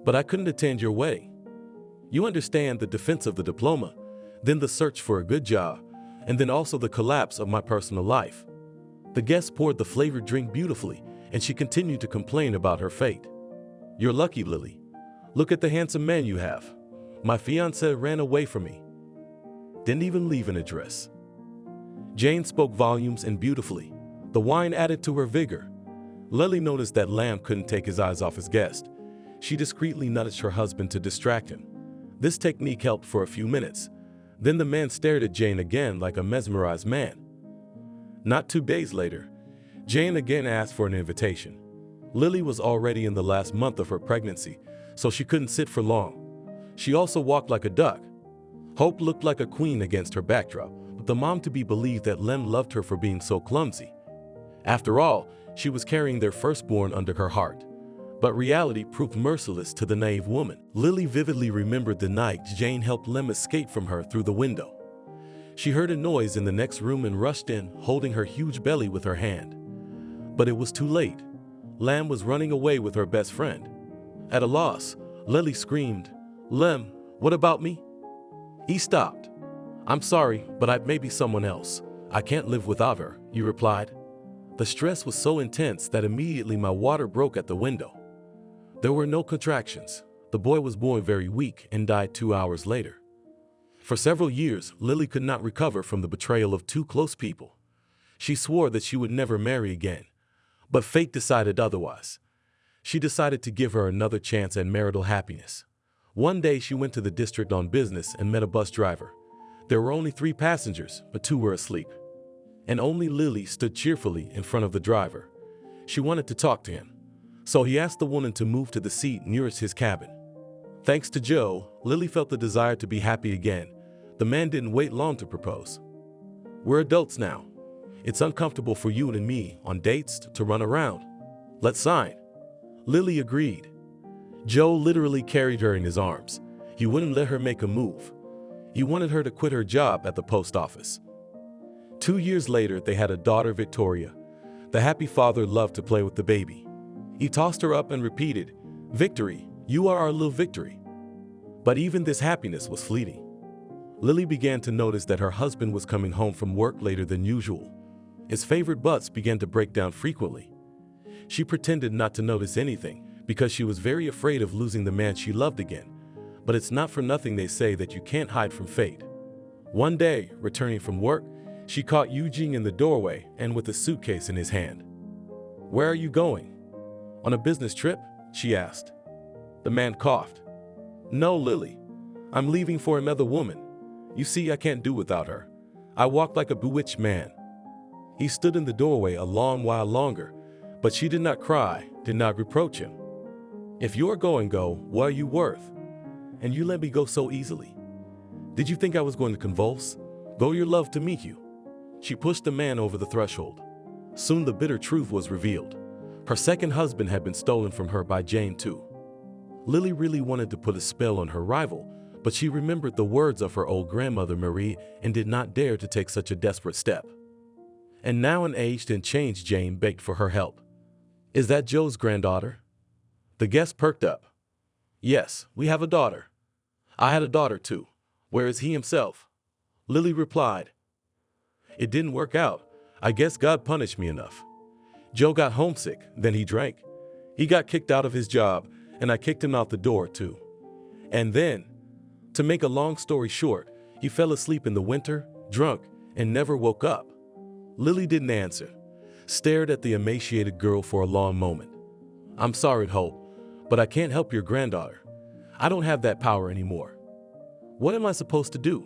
but I couldn't attend your wedding. You understand the defense of the diploma, then the search for a good job, and then also the collapse of my personal life." The guest poured the flavored drink beautifully, and she continued to complain about her fate. "You're lucky, Lily. Look at the handsome man you have. My fiancé ran away from me. Didn't even leave an address." Jane spoke volumes and beautifully. The wine added to her vigor. Lily noticed that Lamb couldn't take his eyes off his guest. She discreetly nudged her husband to distract him. This technique helped for a few minutes. Then the man stared at Jane again like a mesmerized man. Not 2 days later, Jane again asked for an invitation. Lily was already in the last month of her pregnancy, so she couldn't sit for long. She also walked like a duck. Hope looked like a queen against her backdrop, but the mom-to-be believed that Lem loved her for being so clumsy. After all, she was carrying their firstborn under her heart. But reality proved merciless to the naive woman. Lily vividly remembered the night Jane helped Lem escape from her through the window. She heard a noise in the next room and rushed in, holding her huge belly with her hand. But it was too late. Lem was running away with her best friend. At a loss, Lily screamed, "Lem, what about me?" He stopped. "I'm sorry, but I may be someone else. I can't live without her," he replied. The stress was so intense that immediately my water broke at the window. There were no contractions. The boy was born very weak and died 2 hours later. For several years, Lily could not recover from the betrayal of 2 close people. She swore that she would never marry again, but fate decided otherwise. She decided to give her another chance at marital happiness. One day she went to the district on business and met a bus driver. There were only 3 passengers, but 2 were asleep. And only Lily stood cheerfully in front of the driver. She wanted to talk to him, so he asked the woman to move to the seat nearest his cabin. Thanks to Joe, Lily felt the desire to be happy again. The man didn't wait long to propose. We're adults now. It's uncomfortable for you and me on dates to run around. Let's sign. Lily agreed. Joe literally carried her in his arms. He wouldn't let her make a move. He wanted her to quit her job at the post office. 2 years later, they had a daughter, Victoria. The happy father loved to play with the baby. He tossed her up and repeated, "Victory, you are our little Victory." But even this happiness was fleeting. Lily began to notice that her husband was coming home from work later than usual. His favorite butts began to break down frequently. She pretended not to notice anything because she was very afraid of losing the man she loved again. But it's not for nothing they say that you can't hide from fate. One day, returning from work, she caught Eugene in the doorway and with a suitcase in his hand. "Where are you going?" "On a business trip?" she asked. The man coughed. "No, Lily. I'm leaving for another woman. You see, I can't do without her. I walk like a bewitched man." He stood in the doorway a long while longer, but she did not cry, did not reproach him. "If you're going, go. What are you worth? And you let me go so easily. Did you think I was going to convulse? Go your love to meet you." She pushed the man over the threshold. Soon the bitter truth was revealed. Her second husband had been stolen from her by Jane too. Lily really wanted to put a spell on her rival, but she remembered the words of her old grandmother Marie and did not dare to take such a desperate step. And now an aged and changed Jane begged for her help. "Is that Joe's granddaughter?" The guest perked up. "Yes, we have a daughter. I had a daughter too. Where is he himself?" Lily replied, "It didn't work out. I guess God punished me enough. Joe got homesick, then he drank. He got kicked out of his job, and I kicked him out the door too. And then, to make a long story short, he fell asleep in the winter, drunk, and never woke up." Lily didn't answer, stared at the emaciated girl for a long moment. "I'm sorry, Hope, but I can't help your granddaughter. I don't have that power anymore." "What am I supposed to do?"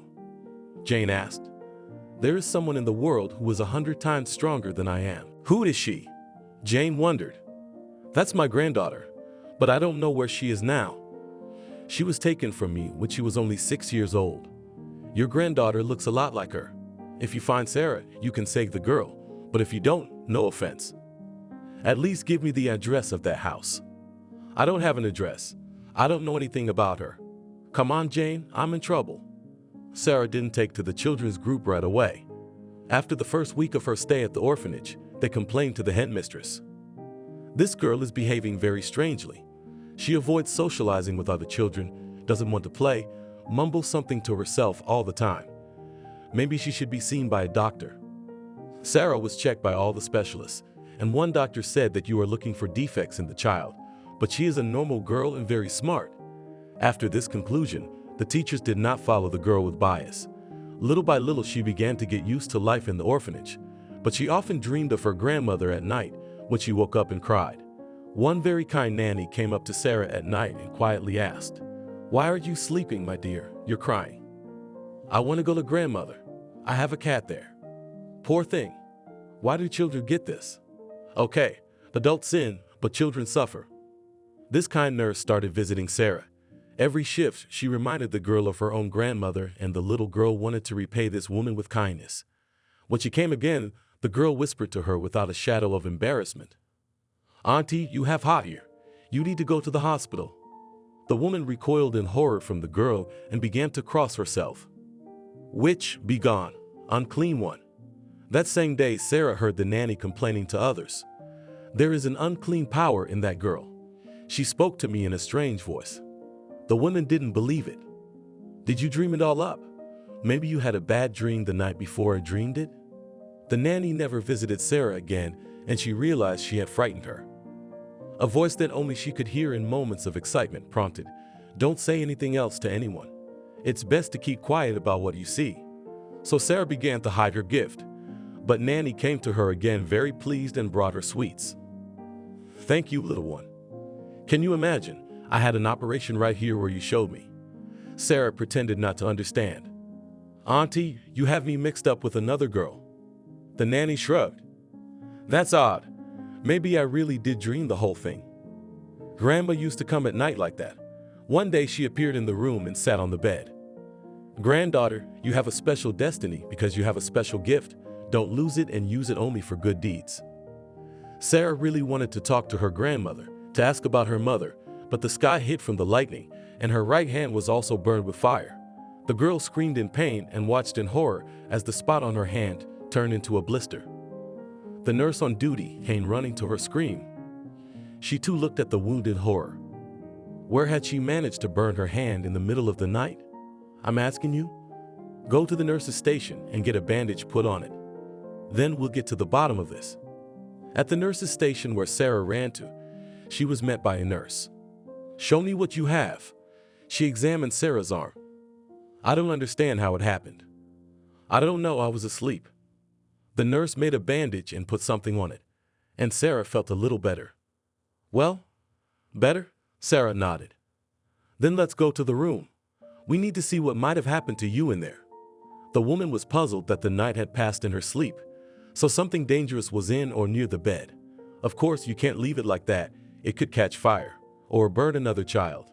Jane asked. "There is someone in the world who is 100 times stronger than I am." "Who is she?" Jane wondered. "That's my granddaughter, but I don't know where she is now. She was taken from me when she was only 6 years old. Your granddaughter looks a lot like her. If you find Sarah, you can save the girl, but if you don't, no offense. At least give me the address of that house." "I don't have an address. I don't know anything about her." "Come on, Jane, I'm in trouble." Sarah didn't take to the children's group right away. After the first week of her stay at the orphanage, they complained to the headmistress. "This girl is behaving very strangely. She avoids socializing with other children, doesn't want to play, mumbles something to herself all the time. Maybe she should be seen by a doctor." Sarah was checked by all the specialists, and one doctor said that you are looking for defects in the child, but she is a normal girl and very smart. After this conclusion, the teachers did not follow the girl with bias. Little by little, she began to get used to life in the orphanage, but she often dreamed of her grandmother at night when she woke up and cried. One very kind nanny came up to Sarah at night and quietly asked, "Why are you sleeping, my dear? You're crying." "I want to go to grandmother. I have a cat there." "Poor thing. Why do children get this?" "Okay, adults sin, but children suffer." This kind nurse started visiting Sarah. Every shift, she reminded the girl of her own grandmother, and the little girl wanted to repay this woman with kindness. When she came again, the girl whispered to her without a shadow of embarrassment, "Auntie, you have hot here. You need to go to the hospital." The woman recoiled in horror from the girl and began to cross herself. "Witch, be gone, unclean one." That same day, Sarah heard the nanny complaining to others, "There is an unclean power in that girl. She spoke to me in a strange voice." The women didn't believe it. "Did you dream it all up? Maybe you had a bad dream the night before and dreamed it?" The nanny never visited Sarah again, and she realized she had frightened her. A voice that only she could hear in moments of excitement prompted, "Don't say anything else to anyone. It's best to keep quiet about what you see." So Sarah began to hide her gift, but Nanny came to her again very pleased and brought her sweets. "Thank you, little one. Can you imagine? I had an operation right here where you showed me." Sarah pretended not to understand. "Auntie, you have me mixed up with another girl." The nanny shrugged. "That's odd. Maybe I really did dream the whole thing. Grandma used to come at night like that. One day she appeared in the room and sat on the bed. "Granddaughter, you have a special destiny because you have a special gift. Don't lose it and use it only for good deeds." Sarah really wanted to talk to her grandmother, to ask about her mother, but the sky hit from the lightning, and her right hand was also burned with fire. The girl screamed in pain and watched in horror as the spot on her hand turned into a blister. The nurse on duty came running to her scream. She too looked at the wounded horror. Where had she managed to burn her hand in the middle of the night? I'm asking you? Go to the nurse's station and get a bandage put on it. Then we'll get to the bottom of this. At the nurse's station where Sarah ran to, she was met by a nurse. "Show me what you have." She examined Sarah's arm. "I don't understand how it happened." "I don't know, I was asleep." The nurse made a bandage and put something on it, and Sarah felt a little better. "Well, better?" Sarah nodded. "Then let's go to the room. We need to see what might have happened to you in there." The woman was puzzled that the night had passed in her sleep, so something dangerous was in or near the bed. Of course, you can't leave it like that. It could catch fire or burn another child.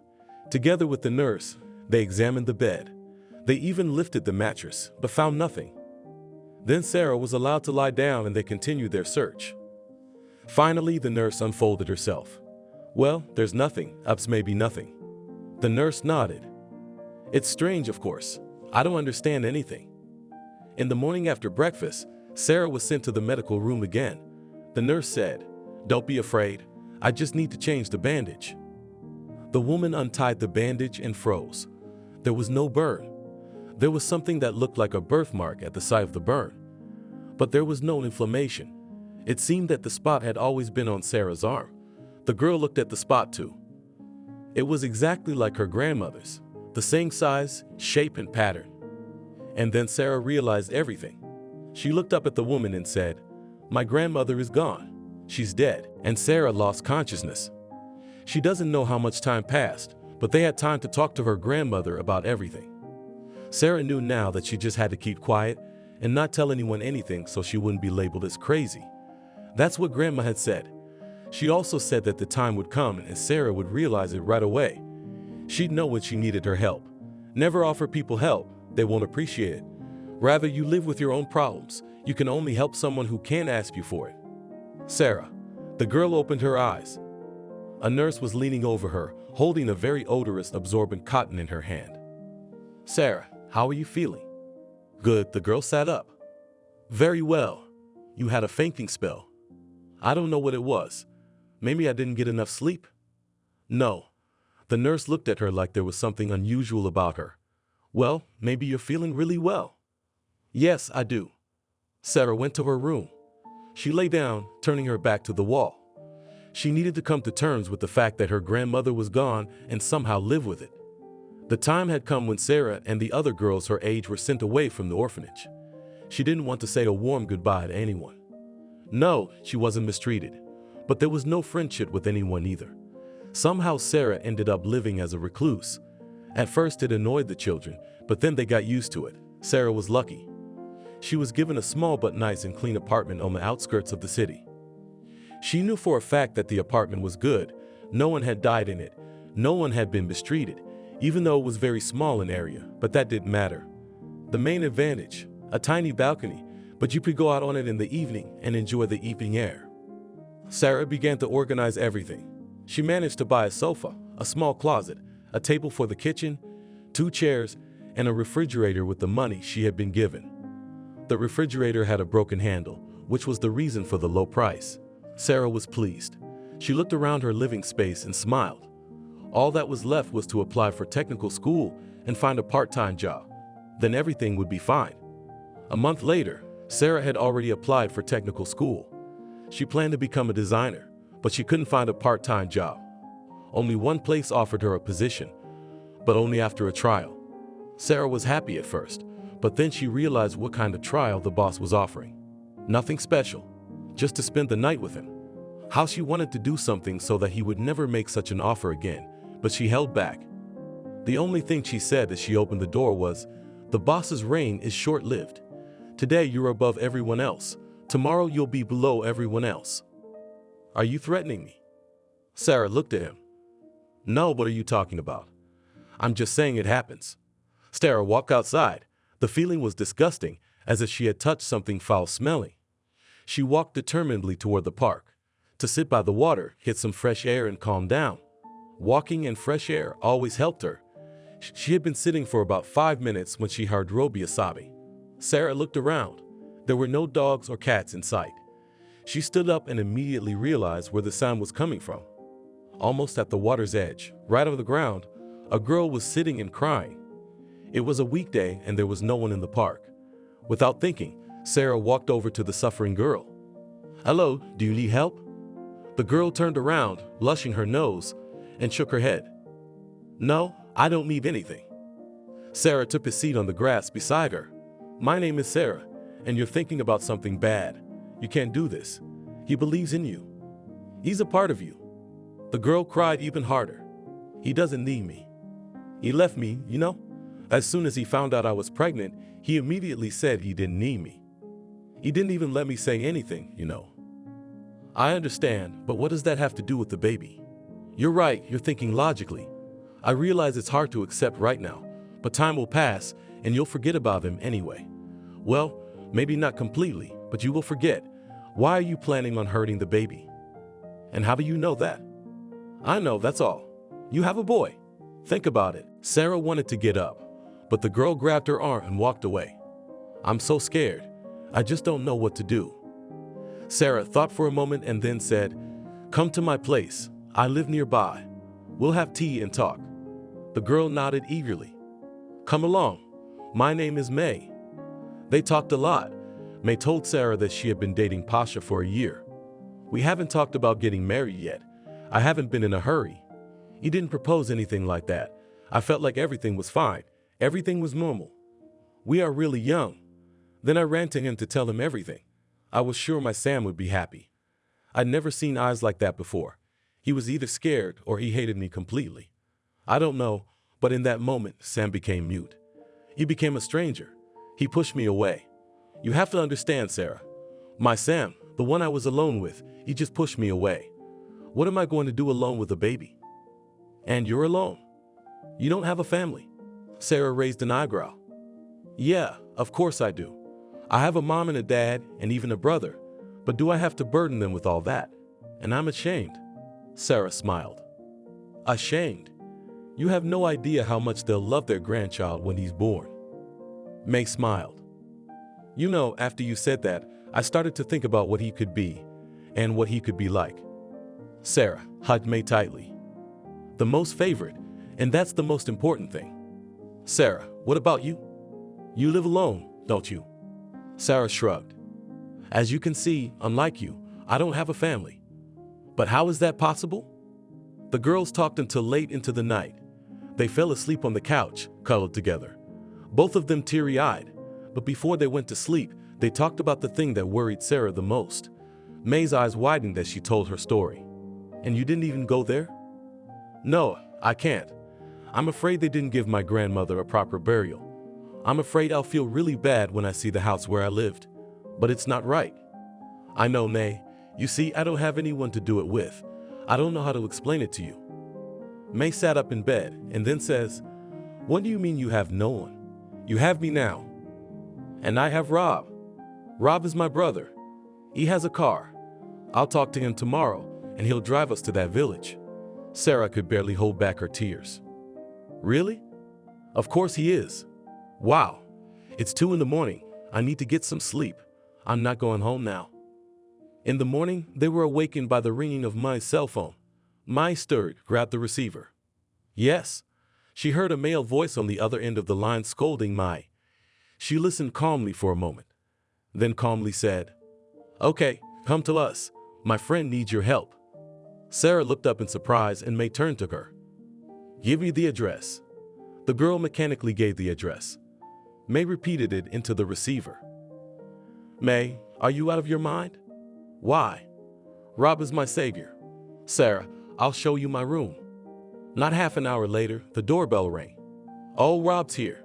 Together with the nurse, they examined the bed. They even lifted the mattress, but found nothing. Then Sarah was allowed to lie down and they continued their search. Finally, the nurse unfolded herself. "Well, there's nothing, ups maybe nothing." The nurse nodded. "It's strange, of course. I don't understand anything." In the morning after breakfast, Sarah was sent to the medical room again. The nurse said, "Don't be afraid. I just need to change the bandage." The woman untied the bandage and froze. There was no burn. There was something that looked like a birthmark at the site of the burn. But there was no inflammation. It seemed that the spot had always been on Sarah's arm. The girl looked at the spot too. It was exactly like her grandmother's, the same size, shape, and pattern. And then Sarah realized everything. She looked up at the woman and said, "My grandmother is gone. She's dead." And Sarah lost consciousness. She doesn't know how much time passed, but they had time to talk to her grandmother about everything. Sarah knew now that she just had to keep quiet and not tell anyone anything so she wouldn't be labeled as crazy. That's what Grandma had said. She also said that the time would come and Sarah would realize it right away. She'd know when she needed her help. Never offer people help. They won't appreciate it. Rather, you live with your own problems. You can only help someone who can ask you for it. Sarah. The girl opened her eyes. A nurse was leaning over her, holding a very odorous, absorbent cotton in her hand. "Sarah, how are you feeling?" "Good." The girl sat up. "Very well. You had a fainting spell." "I don't know what it was. Maybe I didn't get enough sleep?" "No." The nurse looked at her like there was something unusual about her. "Well, maybe you're feeling really well." "Yes, I do." Sarah went to her room. She lay down, turning her back to the wall. She needed to come to terms with the fact that her grandmother was gone and somehow live with it. The time had come when Sarah and the other girls her age were sent away from the orphanage. She didn't want to say a warm goodbye to anyone. No, she wasn't mistreated, but there was no friendship with anyone either. Somehow Sarah ended up living as a recluse. At first it annoyed the children, but then they got used to it. Sarah was lucky. She was given a small but nice and clean apartment on the outskirts of the city. She knew for a fact that the apartment was good. No one had died in it. No one had been mistreated, even though it was very small in area, but that didn't matter. The main advantage, a tiny balcony, but you could go out on it in the evening and enjoy the evening air. Sarah began to organize everything. She managed to buy a sofa, a small closet, a table for the kitchen, 2 chairs, and a refrigerator with the money she had been given. The refrigerator had a broken handle, which was the reason for the low price. Sarah was pleased. She looked around her living space and smiled. All that was left was to apply for technical school and find a part-time job. Then everything would be fine. A month later, Sarah had already applied for technical school. She planned to become a designer, but she couldn't find a part-time job. Only one place offered her a position, but only after a trial. Sarah was happy at first, but then she realized what kind of trial the boss was offering. Nothing special, just to spend the night with him. How she wanted to do something so that he would never make such an offer again, but she held back. The only thing she said as she opened the door was, "The boss's reign is short-lived. Today you're above everyone else. Tomorrow you'll be below everyone else." "Are you threatening me?" Sarah looked at him. "No, what are you talking about? I'm just saying it happens. Sarah walked outside. The feeling was disgusting, as if she had touched something foul-smelling. She walked determinedly toward the park, to sit by the water, get some fresh air, and calm down. Walking in fresh air always helped her. She had been sitting for about 5 minutes when she heard Roby sobbing. Sarah looked around. There were no dogs or cats in sight. She stood up and immediately realized where the sound was coming from. Almost at the water's edge, right on the ground, a girl was sitting and crying. It was a weekday and there was no one in the park. Without thinking, Sarah walked over to the suffering girl. "Hello, do you need help?" The girl turned around, blushing her nose, and shook her head. "No, I don't need anything." Sarah took a seat on the grass beside her. "My name is Sarah, and you're thinking about something bad. You can't do this. He believes in you. He's a part of you." The girl cried even harder. "He doesn't need me. He left me, you know? As soon as he found out I was pregnant, he immediately said he didn't need me. He didn't even let me say anything, you know." "I understand, but what does that have to do with the baby?" "You're right, you're thinking logically. I realize it's hard to accept right now, but time will pass and you'll forget about him anyway. Well, maybe not completely, but you will forget. Why are you planning on hurting the baby?" "And how do you know that?" "I know, that's all. You have a boy. Think about it." Sarah wanted to get up, but the girl grabbed her arm and walked away. "I'm so scared. I just don't know what to do." Sarah thought for a moment and then said, "Come to my place. I live nearby. We'll have tea and talk." The girl nodded eagerly. "Come along. My name is May." They talked a lot. May told Sarah that she had been dating Pasha for a year. "We haven't talked about getting married yet. I haven't been in a hurry. He didn't propose anything like that. I felt like everything was fine. Everything was normal. We are really young." Then I ran to him to tell him everything. I was sure my Sam would be happy. I'd never seen eyes like that before. He was either scared or he hated me completely. I don't know, but in that moment, Sam became mute. He became a stranger. He pushed me away. You have to understand, Sarah. My Sam, the one I was alone with, he just pushed me away. What am I going to do alone with a baby? And you're alone. You don't have a family. Sarah raised an eyebrow. Yeah, of course I do. I have a mom and a dad and even a brother, but do I have to burden them with all that? And I'm ashamed. Sarah smiled. Ashamed? You have no idea how much they'll love their grandchild when he's born. May smiled. You know, after you said that, I started to think about what he could be and what he could be like. Sarah hugged May tightly. The most favorite, and that's the most important thing. Sarah, what about you? You live alone, don't you? Sarah shrugged. As you can see, unlike you, I don't have a family. But how is that possible? The girls talked until late into the night. They fell asleep on the couch, cuddled together. Both of them teary-eyed, but before they went to sleep, they talked about the thing that worried Sarah the most. May's eyes widened as she told her story. And you didn't even go there? No, I can't. I'm afraid they didn't give my grandmother a proper burial. I'm afraid I'll feel really bad when I see the house where I lived. But it's not right. I know, May. You see, I don't have anyone to do it with. I don't know how to explain it to you. May sat up in bed and then says, What do you mean you have no one? You have me now. And I have Rob. Rob is my brother. He has a car. I'll talk to him tomorrow and he'll drive us to that village. Sarah could barely hold back her tears. Really? Of course he is. Wow. It's 2 a.m. I need to get some sleep. I'm not going home now. In the morning, they were awakened by the ringing of Mai's cell phone. Mai stirred, grabbed the receiver. Yes. She heard a male voice on the other end of the line scolding Mai. She listened calmly for a moment, then calmly said, Okay, come to us. My friend needs your help. Sarah looked up in surprise and May turned to her. Give me the address. The girl mechanically gave the address. May repeated it into the receiver. May, are you out of your mind? Why? Rob is my savior. Sarah, I'll show you my room. Not half an hour later, the doorbell rang. Oh, Rob's here.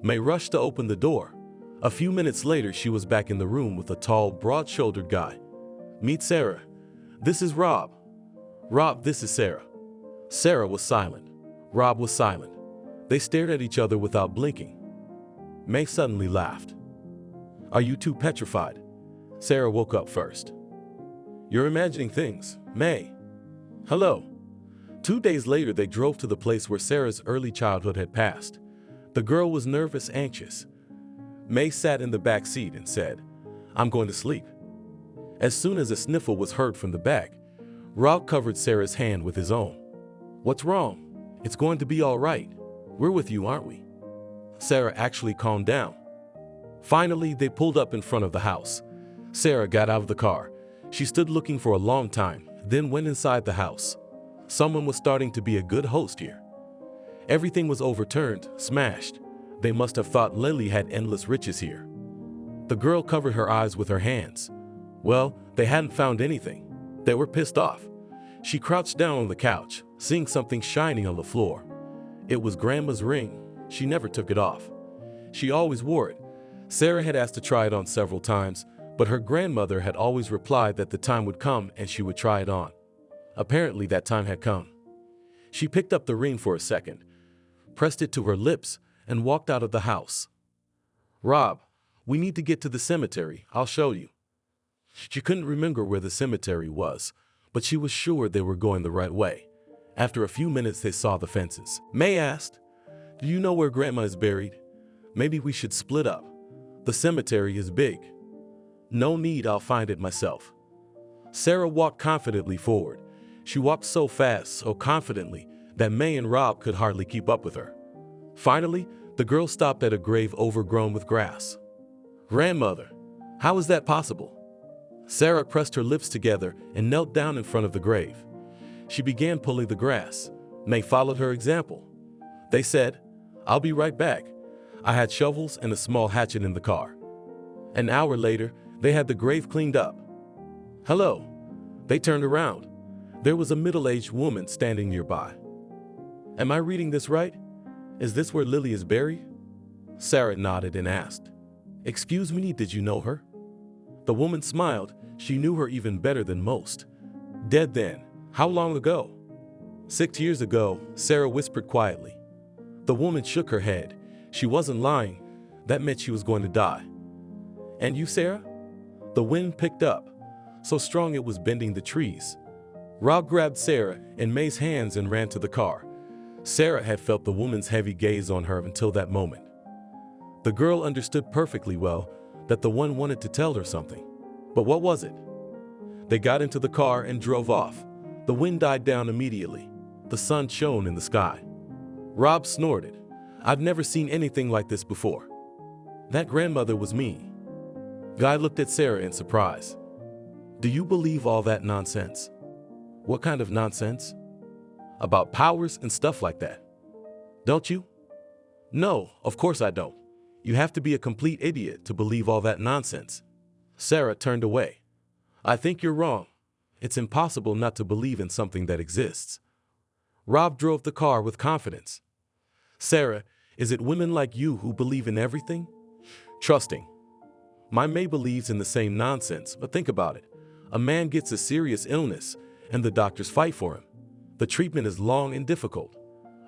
May rushed to open the door. A few minutes later, she was back in the room with a tall, broad-shouldered guy. Meet Sarah. This is Rob. Rob, this is Sarah. Sarah was silent. Rob was silent. They stared at each other without blinking. May suddenly laughed. "Are you two petrified?" Sarah woke up first. "You're imagining things, May." "Hello." 2 days later, they drove to the place where Sarah's early childhood had passed. The girl was nervous, anxious. May sat in the back seat and said, "I'm going to sleep." As soon as a sniffle was heard from the back, Rob covered Sarah's hand with his own. "What's wrong? It's going to be all right. We're with you, aren't we?" Sarah actually calmed down. Finally, they pulled up in front of the house. Sarah got out of the car. She stood looking for a long time, then went inside the house. Someone was starting to be a good host here. Everything was overturned, smashed. They must have thought Lily had endless riches here. The girl covered her eyes with her hands. Well, they hadn't found anything. They were pissed off. She crouched down on the couch, seeing something shining on the floor. It was Grandma's ring. She never took it off. She always wore it. Sarah had asked to try it on several times, but her grandmother had always replied that the time would come and she would try it on. Apparently, that time had come. She picked up the ring for a second, pressed it to her lips, and walked out of the house. "Rob, we need to get to the cemetery. I'll show you." She couldn't remember where the cemetery was, but she was sure they were going the right way. After a few minutes, they saw the fences. May asked, "Do you know where Grandma is buried? Maybe we should split up. The cemetery is big." "No need, I'll find it myself." Sarah walked confidently forward. She walked so fast, so confidently, that May and Rob could hardly keep up with her. Finally, the girl stopped at a grave overgrown with grass. "Grandmother, how is that possible?" Sarah pressed her lips together and knelt down in front of the grave. She began pulling the grass. May followed her example. They said, "I'll be right back." I had shovels and a small hatchet in the car. An hour later, they had the grave cleaned up. "Hello." They turned around. There was a middle-aged woman standing nearby. "Am I reading this right? Is this where Lily is buried?" Sarah nodded and asked, "Excuse me, did you know her?" The woman smiled. She knew her even better than most. "Dead then. How long ago?" 6 years ago, Sarah whispered quietly. The woman shook her head. She wasn't lying. That meant she was going to die. "And you, Sarah?" The wind picked up, so strong it was bending the trees. Rob grabbed Sarah and May's hands and ran to the car. Sarah had felt the woman's heavy gaze on her until that moment. The girl understood perfectly well that the one wanted to tell her something. But what was it? They got into the car and drove off. The wind died down immediately. The sun shone in the sky. Rob snorted. "I've never seen anything like this before. That grandmother was me." Guy looked at Sarah in surprise. "Do you believe all that nonsense?" "What kind of nonsense?" "About powers and stuff like that." "Don't you?" "No, of course I don't. You have to be a complete idiot to believe all that nonsense." Sarah turned away. "I think you're wrong. It's impossible not to believe in something that exists." Rob drove the car with confidence. "Sarah, is it women like you who believe in everything?" "Trusting. My May believes in the same nonsense, but think about it. A man gets a serious illness, and the doctors fight for him. The treatment is long and difficult.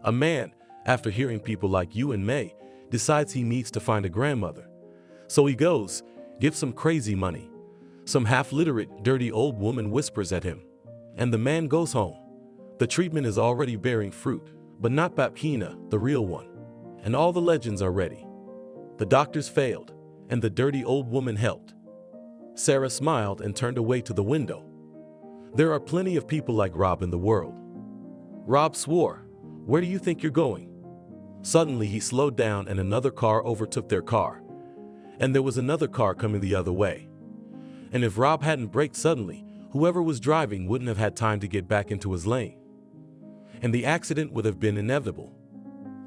A man, after hearing people like you and May, decides he needs to find a grandmother. So he goes, gives some crazy money. Some half-literate, dirty old woman whispers at him, and the man goes home. The treatment is already bearing fruit, but not Babkina, the real one. And all the legends are ready. The doctors failed, and the dirty old woman helped." Sarah smiled and turned away to the window. "There are plenty of people like Rob in the world." Rob swore. "Where do you think you're going?" Suddenly he slowed down and another car overtook their car. And there was another car coming the other way. And if Rob hadn't braked suddenly, whoever was driving wouldn't have had time to get back into his lane. And the accident would have been inevitable.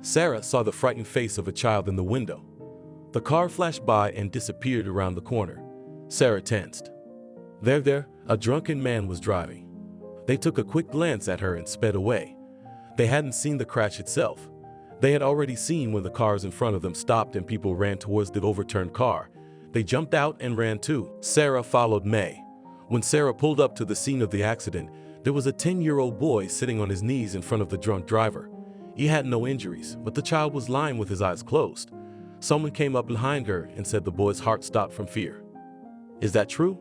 Sarah saw the frightened face of a child in the window. The car flashed by and disappeared around the corner. Sarah tensed. There, a drunken man was driving. They took a quick glance at her and sped away. They hadn't seen the crash itself. They had already seen when the cars in front of them stopped and people ran towards the overturned car. They jumped out and ran too. Sarah followed May. When Sarah pulled up to the scene of the accident, there was a 10-year-old boy sitting on his knees in front of the drunk driver. He had no injuries, but the child was lying with his eyes closed. Someone came up behind her and said the boy's heart stopped from fear. Is that true?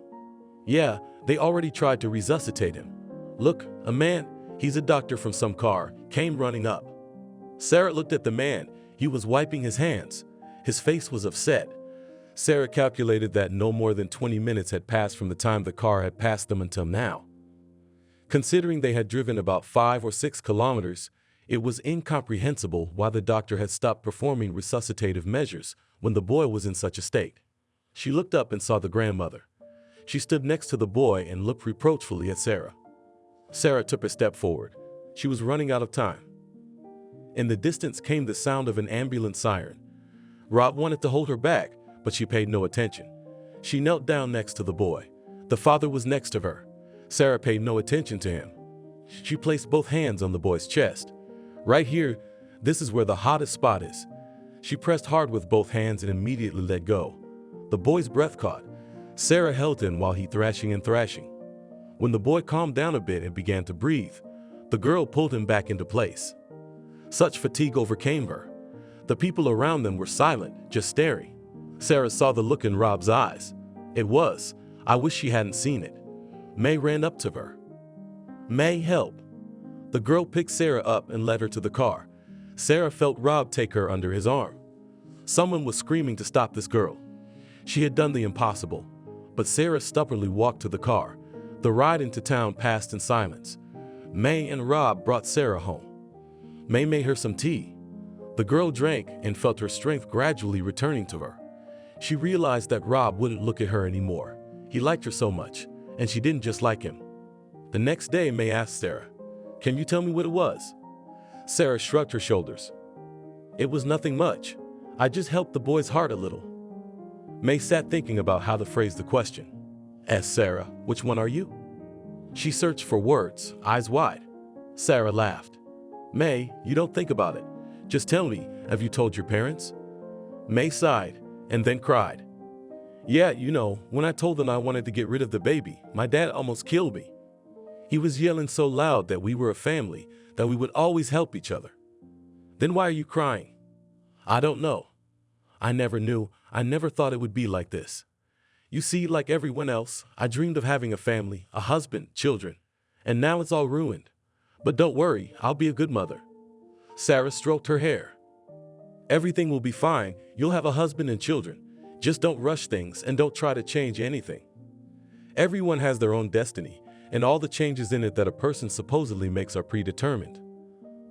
Yeah, they already tried to resuscitate him. Look, a man, he's a doctor from some car, came running up. Sarah looked at the man. He was wiping his hands. His face was upset. Sarah calculated that no more than 20 minutes had passed from the time the car had passed them until now. Considering they had driven about 5 or 6 kilometers, it was incomprehensible why the doctor had stopped performing resuscitative measures when the boy was in such a state. She looked up and saw the grandmother. She stood next to the boy and looked reproachfully at Sarah. Sarah took a step forward. She was running out of time. In the distance came the sound of an ambulance siren. Rob wanted to hold her back, but she paid no attention. She knelt down next to the boy. The father was next to her. Sarah paid no attention to him. She placed both hands on the boy's chest. Right here, this is where the hottest spot is. She pressed hard with both hands and immediately let go. The boy's breath caught. Sarah held him while he thrashing and thrashing. When the boy calmed down a bit and began to breathe, the girl pulled him back into place. Such fatigue overcame her. The people around them were silent, just staring. Sarah saw the look in Rob's eyes. It was, I wish she hadn't seen it. May ran up to her. May, help. The girl picked Sarah up and led her to the car. Sarah felt Rob take her under his arm. Someone was screaming to stop this girl. She had done the impossible, but Sarah stubbornly walked to the car. The ride into town passed in silence. May and Rob brought Sarah home. May made her some tea. The girl drank and felt her strength gradually returning to her. She realized that Rob wouldn't look at her anymore. He liked her so much, and she didn't just like him. The next day, May asked Sarah, "Can you tell me what it was?" Sarah shrugged her shoulders. "It was nothing much. I just helped the boy's heart a little." May sat thinking about how to phrase the question. Asked Sarah, "Which one are you?" She searched for words, eyes wide. Sarah laughed. "May, you don't think about it. Just tell me, have you told your parents?" May sighed and then cried. "Yeah, when I told them I wanted to get rid of the baby, my dad almost killed me. He was yelling so loud that we were a family, that we would always help each other." "Then why are you crying?" "I don't know. I never knew. I never thought it would be like this. You see, like everyone else, I dreamed of having a family, a husband, children, and now it's all ruined. But don't worry, I'll be a good mother." Sarah stroked her hair. "Everything will be fine. You'll have a husband and children. Just don't rush things and don't try to change anything. Everyone has their own destiny, and all the changes in it that a person supposedly makes are predetermined."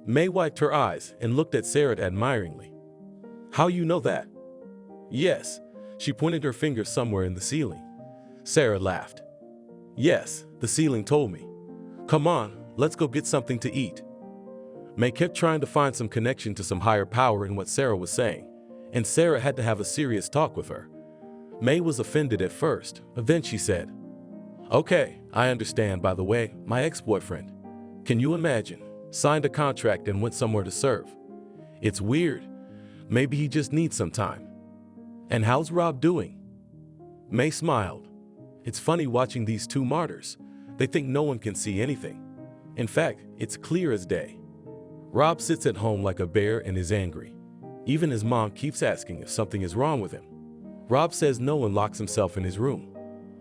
May wiped her eyes and looked at Sarah admiringly. "How you know that?" "Yes." She pointed her finger somewhere in the ceiling. Sarah laughed. "Yes, the ceiling told me. Come on, let's go get something to eat." May kept trying to find some connection to some higher power in what Sarah was saying, and Sarah had to have a serious talk with her. May was offended at first, but then she said, "Okay, I understand. By the way, my ex-boyfriend, can you imagine, signed a contract and went somewhere to serve. It's weird. Maybe he just needs some time. And how's Rob doing?" May smiled. "It's funny watching these two martyrs. They think no one can see anything. In fact, it's clear as day. Rob sits at home like a bear and is angry. Even his mom keeps asking if something is wrong with him. Rob says no one locks himself in his room.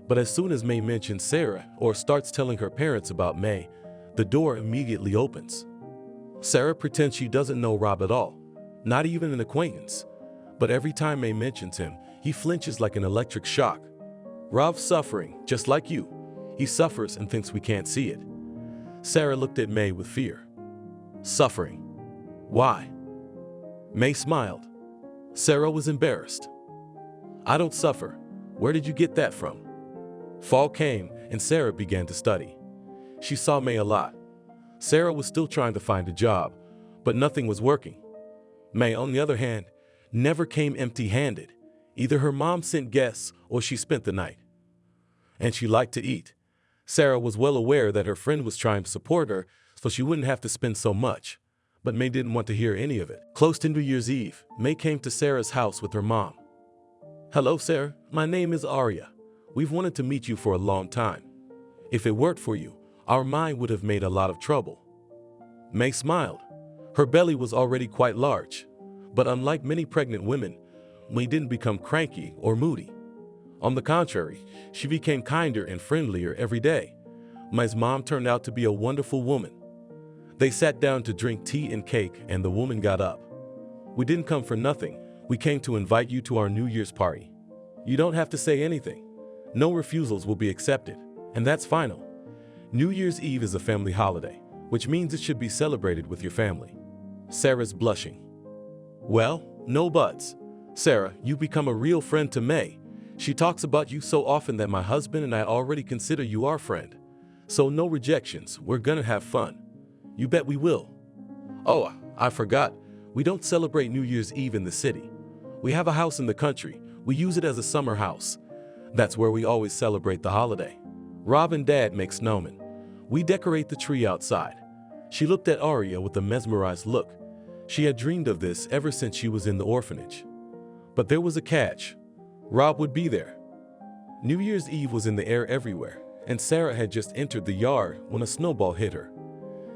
But as soon as May mentions Sarah or starts telling her parents about May, the door immediately opens. Sarah pretends she doesn't know Rob at all, not even an acquaintance. But every time May mentions him, he flinches like an electric shock. Rob's suffering, just like you. He suffers and thinks we can't see it." Sarah looked at May with fear. "Suffering? Why?" May smiled. Sarah was embarrassed. "I don't suffer. Where did you get that from?" Fall came and Sarah began to study. She saw May a lot. Sarah was still trying to find a job, but nothing was working. May, on the other hand, never came empty-handed. Either her mom sent guests or she spent the night. And she liked to eat. Sarah was well aware that her friend was trying to support her so she wouldn't have to spend so much, but May didn't want to hear any of it. Close to New Year's Eve, May came to Sarah's house with her mom. "Hello, Sarah. My name is Arya. We've wanted to meet you for a long time. If it weren't for you, our mind would have made a lot of trouble." May smiled. Her belly was already quite large, but unlike many pregnant women, May didn't become cranky or moody. On the contrary, she became kinder and friendlier every day. May's mom turned out to be a wonderful woman. They sat down to drink tea and cake, and the woman got up. "We didn't come for nothing. We came to invite you to our New Year's party. You don't have to say anything. No refusals will be accepted, and that's final. New Year's Eve is a family holiday, which means it should be celebrated with your family." Sarah's blushing. "Well, no buts. Sarah, you become a real friend to May. She talks about you so often that my husband and I already consider you our friend. So no rejections. We're gonna have fun. You bet we will." "Oh, I forgot. We don't celebrate New Year's Eve in the city. We have a house in the country. We use it as a summer house. That's where we always celebrate the holiday. Rob and Dad make snowmen. We decorate the tree outside." She looked at Aria with a mesmerized look. She had dreamed of this ever since she was in the orphanage. But there was a catch. Rob would be there. New Year's Eve was in the air everywhere, and Sarah had just entered the yard when a snowball hit her.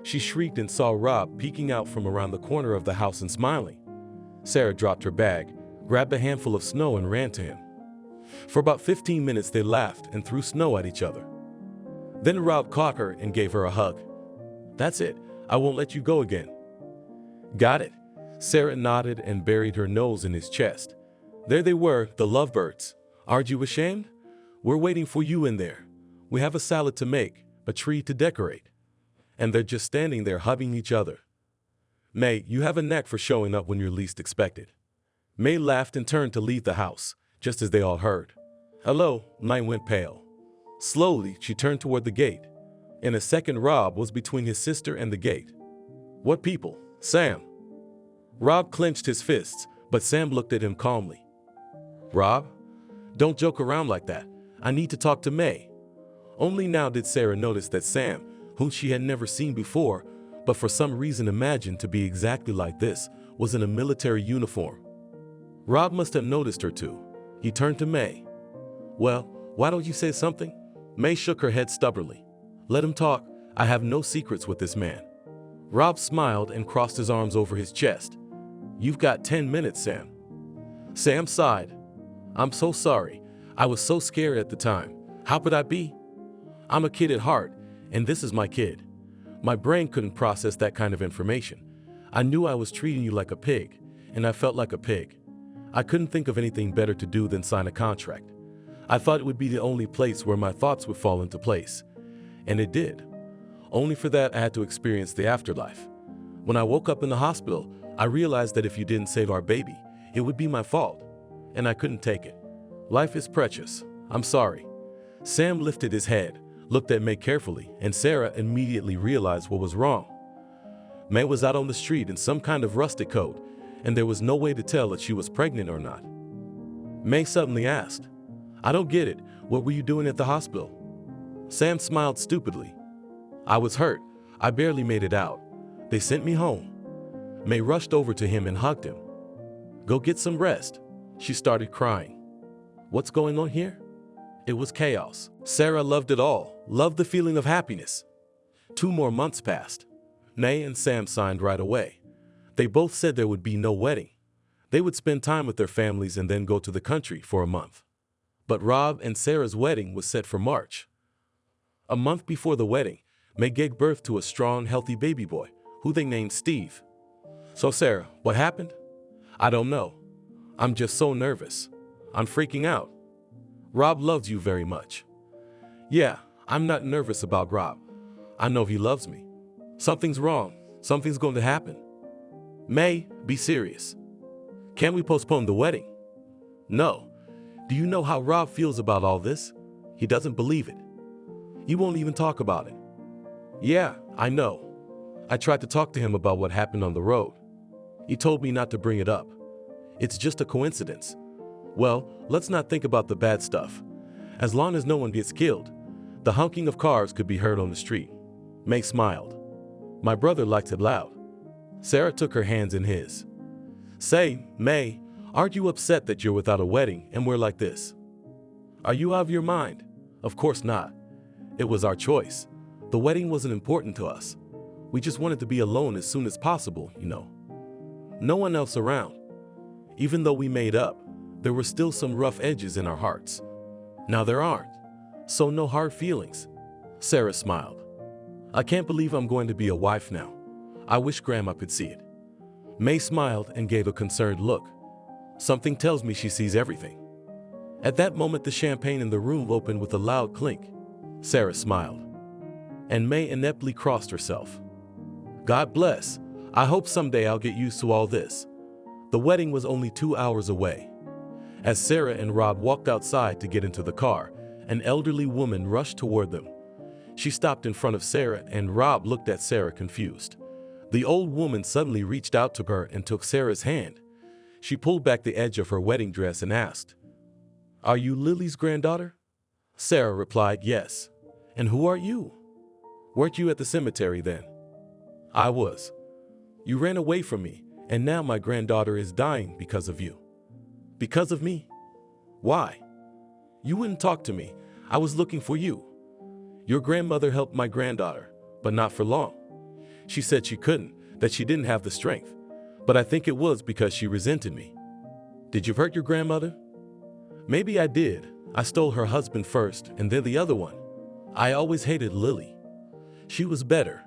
She shrieked and saw Rob peeking out from around the corner of the house and smiling. Sarah dropped her bag, grabbed a handful of snow, and ran to him. For about 15 minutes they laughed and threw snow at each other. Then Rob caught her and gave her a hug. "That's it. I won't let you go again." "Got it." Sarah nodded and buried her nose in his chest. There they were, the lovebirds. "Aren't you ashamed? We're waiting for you in there. We have a salad to make, a tree to decorate." And they're just standing there hugging each other. "May, you have a knack for showing up when you're least expected." May laughed and turned to leave the house, just as they all heard. "Hello." May went pale. Slowly, she turned toward the gate. In a second, Rob was between his sister and the gate. "What people?" "Sam." Rob clenched his fists, but Sam looked at him calmly. "Rob, don't joke around like that. I need to talk to May." Only now did Sarah notice that Sam, whom she had never seen before, but for some reason imagined to be exactly like this, was in a military uniform. Rob must have noticed her too. He turned to May. "Well, why don't you say something?" May shook her head stubbornly. "Let him talk. I have no secrets with this man." Rob smiled and crossed his arms over his chest. "You've got 10 minutes, Sam." Sam sighed. "I'm so sorry. I was so scared at the time. How could I be? I'm a kid at heart, and this is my kid. My brain couldn't process that kind of information. I knew I was treating you like a pig, and I felt like a pig. I couldn't think of anything better to do than sign a contract. I thought it would be the only place where my thoughts would fall into place. And it did. Only for that, I had to experience the afterlife. When I woke up in the hospital, I realized that if you didn't save our baby, it would be my fault. And I couldn't take it. Life is precious. I'm sorry." Sam lifted his head, looked at May carefully, and Sarah immediately realized what was wrong. May was out on the street in some kind of rustic coat, and there was no way to tell if she was pregnant or not. May suddenly asked, "I don't get it. What were you doing at the hospital?" Sam smiled stupidly. "I was hurt. I barely made it out. They sent me home." May rushed over to him and hugged him. "Go get some rest." She started crying. "What's going on here?" It was chaos. Sarah loved it all, loved the feeling of happiness. 2 more months passed. May and Sam signed right away. They both said there would be no wedding. They would spend time with their families and then go to the country for a month. But Rob and Sarah's wedding was set for March. A month before the wedding, May gave birth to a strong, healthy baby boy, who they named Steve. "So Sarah, what happened?" "I don't know. I'm just so nervous. I'm freaking out. Rob loves you very much." "Yeah, I'm not nervous about Rob. I know he loves me. Something's wrong. Something's going to happen." "May, be serious. Can't we postpone the wedding?" "No. Do you know how Rob feels about all this? He doesn't believe it. He won't even talk about it." "Yeah, I know. I tried to talk to him about what happened on the road. He told me not to bring it up. It's just a coincidence. Well, let's not think about the bad stuff. As long as no one gets killed, the honking of cars could be heard on the street." May smiled. "My brother likes it loud." Sarah took her hands in his. "Say, May, aren't you upset that you're without a wedding and we're like this? Are you out of your mind?" "Of course not. It was our choice. The wedding wasn't important to us. We just wanted to be alone as soon as possible, you know. No one else around. Even though we made up, there were still some rough edges in our hearts. Now there aren't, so no hard feelings. Sarah smiled. I can't believe I'm going to be a wife now. I wish Grandma could see it. May smiled and gave a concerned look. Something tells me she sees everything. At that moment, the champagne in the room opened with a loud clink. Sarah smiled, and May ineptly crossed herself. God bless. I hope someday I'll get used to all this. The wedding was only 2 hours away. As Sarah and Rob walked outside to get into the car, an elderly woman rushed toward them. She stopped in front of Sarah, and Rob looked at Sarah confused. The old woman suddenly reached out to her and took Sarah's hand. She pulled back the edge of her wedding dress and asked, "Are you Lily's granddaughter?" Sarah replied, "Yes." "And who are you? Weren't you at the cemetery then?" "I was. You ran away from me, and now my granddaughter is dying because of you." "Because of me? Why? You wouldn't talk to me. I was looking for you. Your grandmother helped my granddaughter, but not for long. She said she couldn't, that she didn't have the strength. But I think it was because she resented me." "Did you hurt your grandmother?" "Maybe I did. I stole her husband first, and then the other one. I always hated Lily. She was better.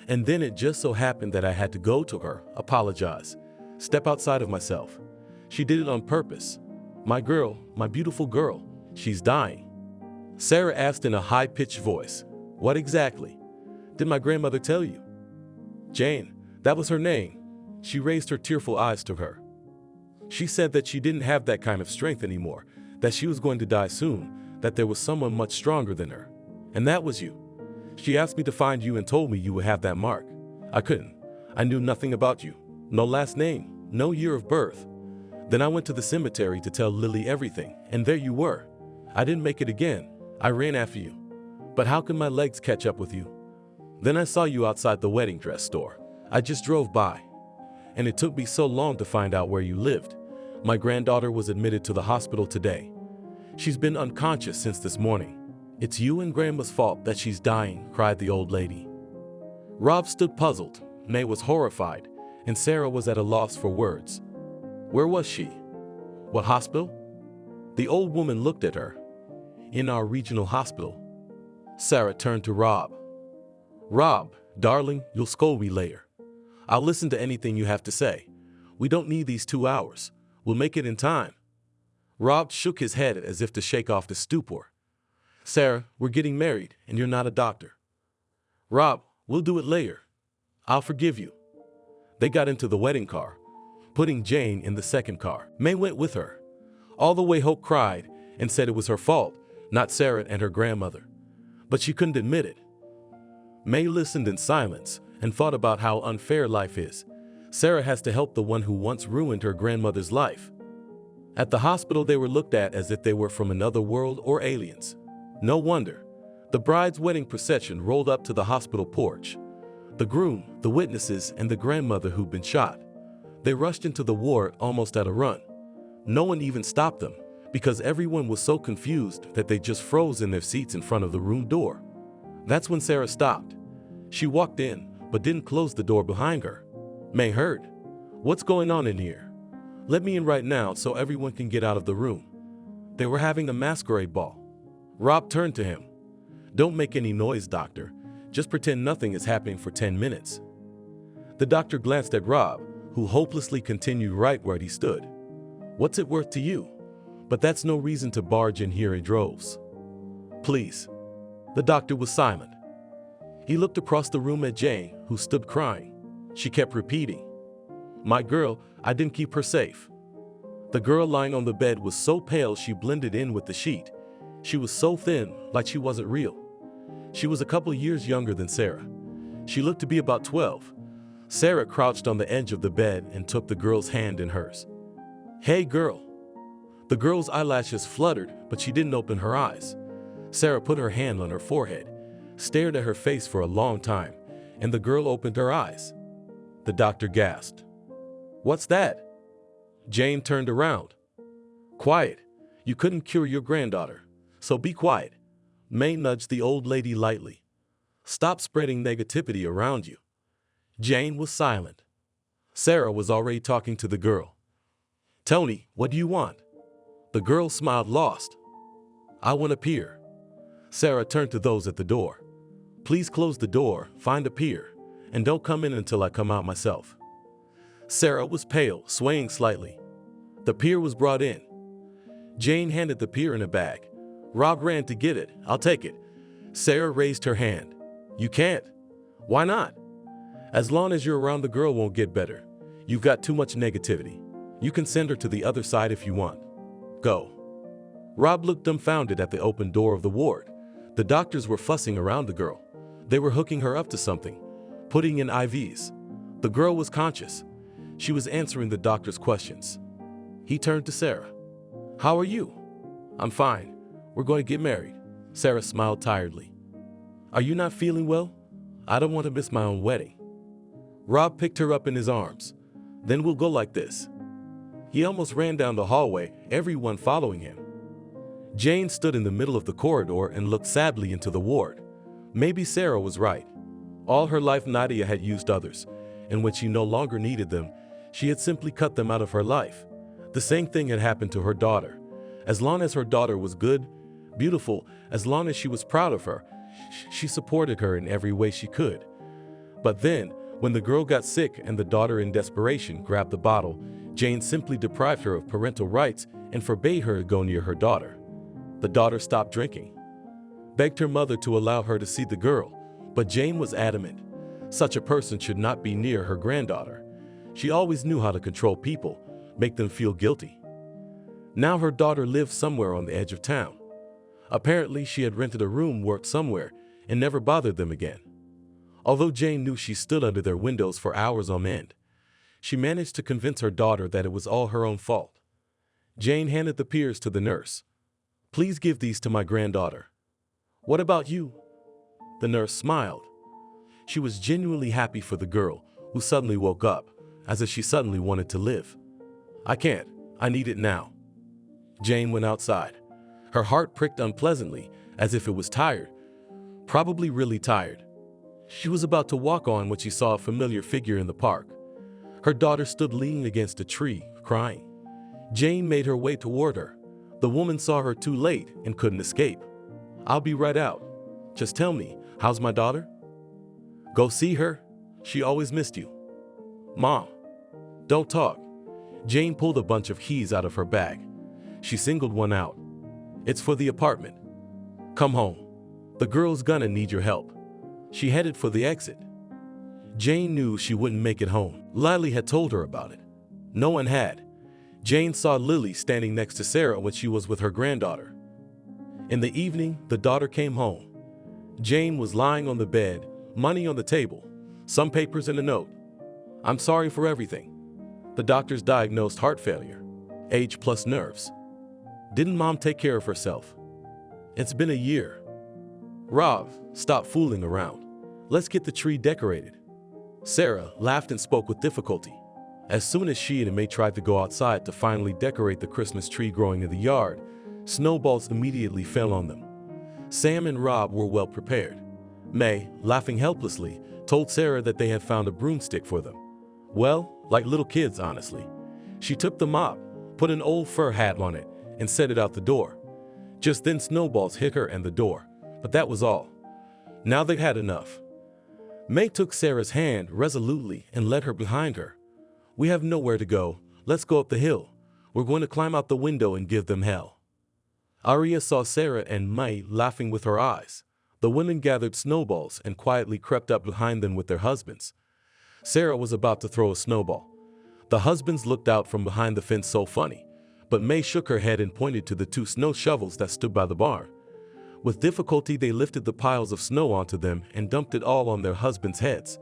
And then it just so happened that I had to go to her, apologize, step outside of myself. She did it on purpose. My girl, my beautiful girl, she's dying." Sarah asked in a high-pitched voice, "What exactly? Did my grandmother tell you?" "Jane, that was her name." She raised her tearful eyes to her. "She said that she didn't have that kind of strength anymore, that she was going to die soon, that there was someone much stronger than her. And that was you. She asked me to find you and told me you would have that mark. I couldn't. I knew nothing about you. No last name, no year of birth. Then I went to the cemetery to tell Lily everything, and there you were. I didn't make it again. I ran after you. But how could my legs catch up with you? Then I saw you outside the wedding dress store. I just drove by. And it took me so long to find out where you lived. My granddaughter was admitted to the hospital today. She's been unconscious since this morning. It's you and Grandma's fault that she's dying," cried the old lady. Rob stood puzzled, May was horrified, and Sarah was at a loss for words. Where was she? What hospital? The old woman looked at her. In our regional hospital. Sarah turned to Rob. "Rob, darling, you'll scold me later. I'll listen to anything you have to say. We don't need these 2 hours. We'll make it in time." Rob shook his head as if to shake off the stupor. "Sarah, we're getting married, and you're not a doctor." "Rob, we'll do it later. I'll forgive you." They got into the wedding car, putting Jane in the second car. May went with her. All the way Hope cried and said it was her fault, not Sarah and her grandmother. But she couldn't admit it. May listened in silence and thought about how unfair life is. Sarah has to help the one who once ruined her grandmother's life. At the hospital, they were looked at as if they were from another world or aliens. No wonder. The bride's wedding procession rolled up to the hospital porch. The groom, the witnesses, and the grandmother who'd been shot. They rushed into the ward almost at a run. No one even stopped them, because everyone was so confused that they just froze in their seats in front of the room door. That's when Sarah stopped. She walked in, but didn't close the door behind her. May heard. "What's going on in here? Let me in right now so everyone can get out of the room." They were having a masquerade ball. Rob turned to him. "Don't make any noise, doctor. Just pretend nothing is happening for 10 minutes. The doctor glanced at Rob, who hopelessly continued right where he stood. "What's it worth to you? But that's no reason to barge in here in droves. Please." The doctor was silent. He looked across the room at Jane, who stood crying. She kept repeating, "My girl, I didn't keep her safe." The girl lying on the bed was so pale she blended in with the sheet. She was so thin, like she wasn't real. She was a couple years younger than Sarah. She looked to be about 12. Sarah crouched on the edge of the bed and took the girl's hand in hers. "Hey, girl." The girl's eyelashes fluttered, but she didn't open her eyes. Sarah put her hand on her forehead, stared at her face for a long time, and the girl opened her eyes. The doctor gasped. "What's that?" Jane turned around. "Quiet. You couldn't cure your granddaughter, so be quiet." May nudged the old lady lightly. "Stop spreading negativity around you. Jane was silent. Sarah was already talking to the girl. "Tony, what do you want?" The girl smiled lost. "I want a pier." Sarah turned to those at the door. "Please close the door, find a pier, and don't come in until I come out myself." Sarah was pale, swaying slightly. The pier was brought in. Jane handed the pier in a bag. Rob ran to get it. "I'll take it." Sarah raised her hand. "You can't." "Why not?" "As long as you're around, the girl won't get better. You've got too much negativity. You can send her to the other side if you want. Go." Rob looked dumbfounded at the open door of the ward. The doctors were fussing around the girl. They were hooking her up to something, putting in IVs. The girl was conscious. She was answering the doctor's questions. He turned to Sarah. "How are you?" "I'm fine. We're going to get married." Sarah smiled tiredly. "Are you not feeling well?" "I don't want to miss my own wedding." Rob picked her up in his arms. "Then we'll go like this." He almost ran down the hallway, everyone following him. Jane stood in the middle of the corridor and looked sadly into the ward. Maybe Sarah was right. All her life Nadia had used others, and when she no longer needed them, she had simply cut them out of her life. The same thing had happened to her daughter. As long as her daughter was good, beautiful, as long as she was proud of her, she supported her in every way she could. But then, when the girl got sick and the daughter in desperation grabbed the bottle, Jane simply deprived her of parental rights and forbade her to go near her daughter. The daughter stopped drinking, begged her mother to allow her to see the girl, but Jane was adamant. Such a person should not be near her granddaughter. She always knew how to control people, make them feel guilty. Now her daughter lived somewhere on the edge of town. Apparently, she had rented a room, worked somewhere, and never bothered them again. Although Jane knew she stood under their windows for hours on end, she managed to convince her daughter that it was all her own fault. Jane handed the piers to the nurse. "Please give these to my granddaughter." "What about you?" The nurse smiled. She was genuinely happy for the girl, who suddenly woke up, as if she suddenly wanted to live. "I can't. I need it now." Jane went outside. Her heart pricked unpleasantly, as if it was tired, probably really tired. She was about to walk on when she saw a familiar figure in the park. Her daughter stood leaning against a tree, crying. Jane made her way toward her. The woman saw her too late and couldn't escape. "I'll be right out. Just tell me, how's my daughter?" "Go see her. She always missed you." "Mom, don't talk." Jane pulled a bunch of keys out of her bag. She singled one out. "It's for the apartment. Come home. The girl's gonna need your help." She headed for the exit. Jane knew she wouldn't make it home. Lily had told her about it. No one had. Jane saw Lily standing next to Sarah when she was with her granddaughter. In the evening, the daughter came home. Jane was lying on the bed, money on the table, some papers and a note. "I'm sorry for everything. The doctors diagnosed heart failure, age plus nerves. Didn't Mom take care of herself? It's been a year. Rob, stop fooling around. Let's get the tree decorated." Sarah laughed and spoke with difficulty. As soon as she and May tried to go outside to finally decorate the Christmas tree growing in the yard, snowballs immediately fell on them. Sam and Rob were well prepared. May, laughing helplessly, told Sarah that they had found a broomstick for them. Well, like little kids, honestly. She took the mop, put an old fur hat on it, and set it out the door. Just then snowballs hit her and the door, but that was all. Now they'd had enough. May took Sarah's hand resolutely and led her behind her. "We have nowhere to go. Let's go up the hill. We're going to climb out the window and give them hell." Aria saw Sarah and May laughing with her eyes. The women gathered snowballs and quietly crept up behind them with their husbands. Sarah was about to throw a snowball. The husbands looked out from behind the fence so funny, but May shook her head and pointed to the 2 snow shovels that stood by the barn. With difficulty, they lifted the piles of snow onto them and dumped it all on their husbands' heads.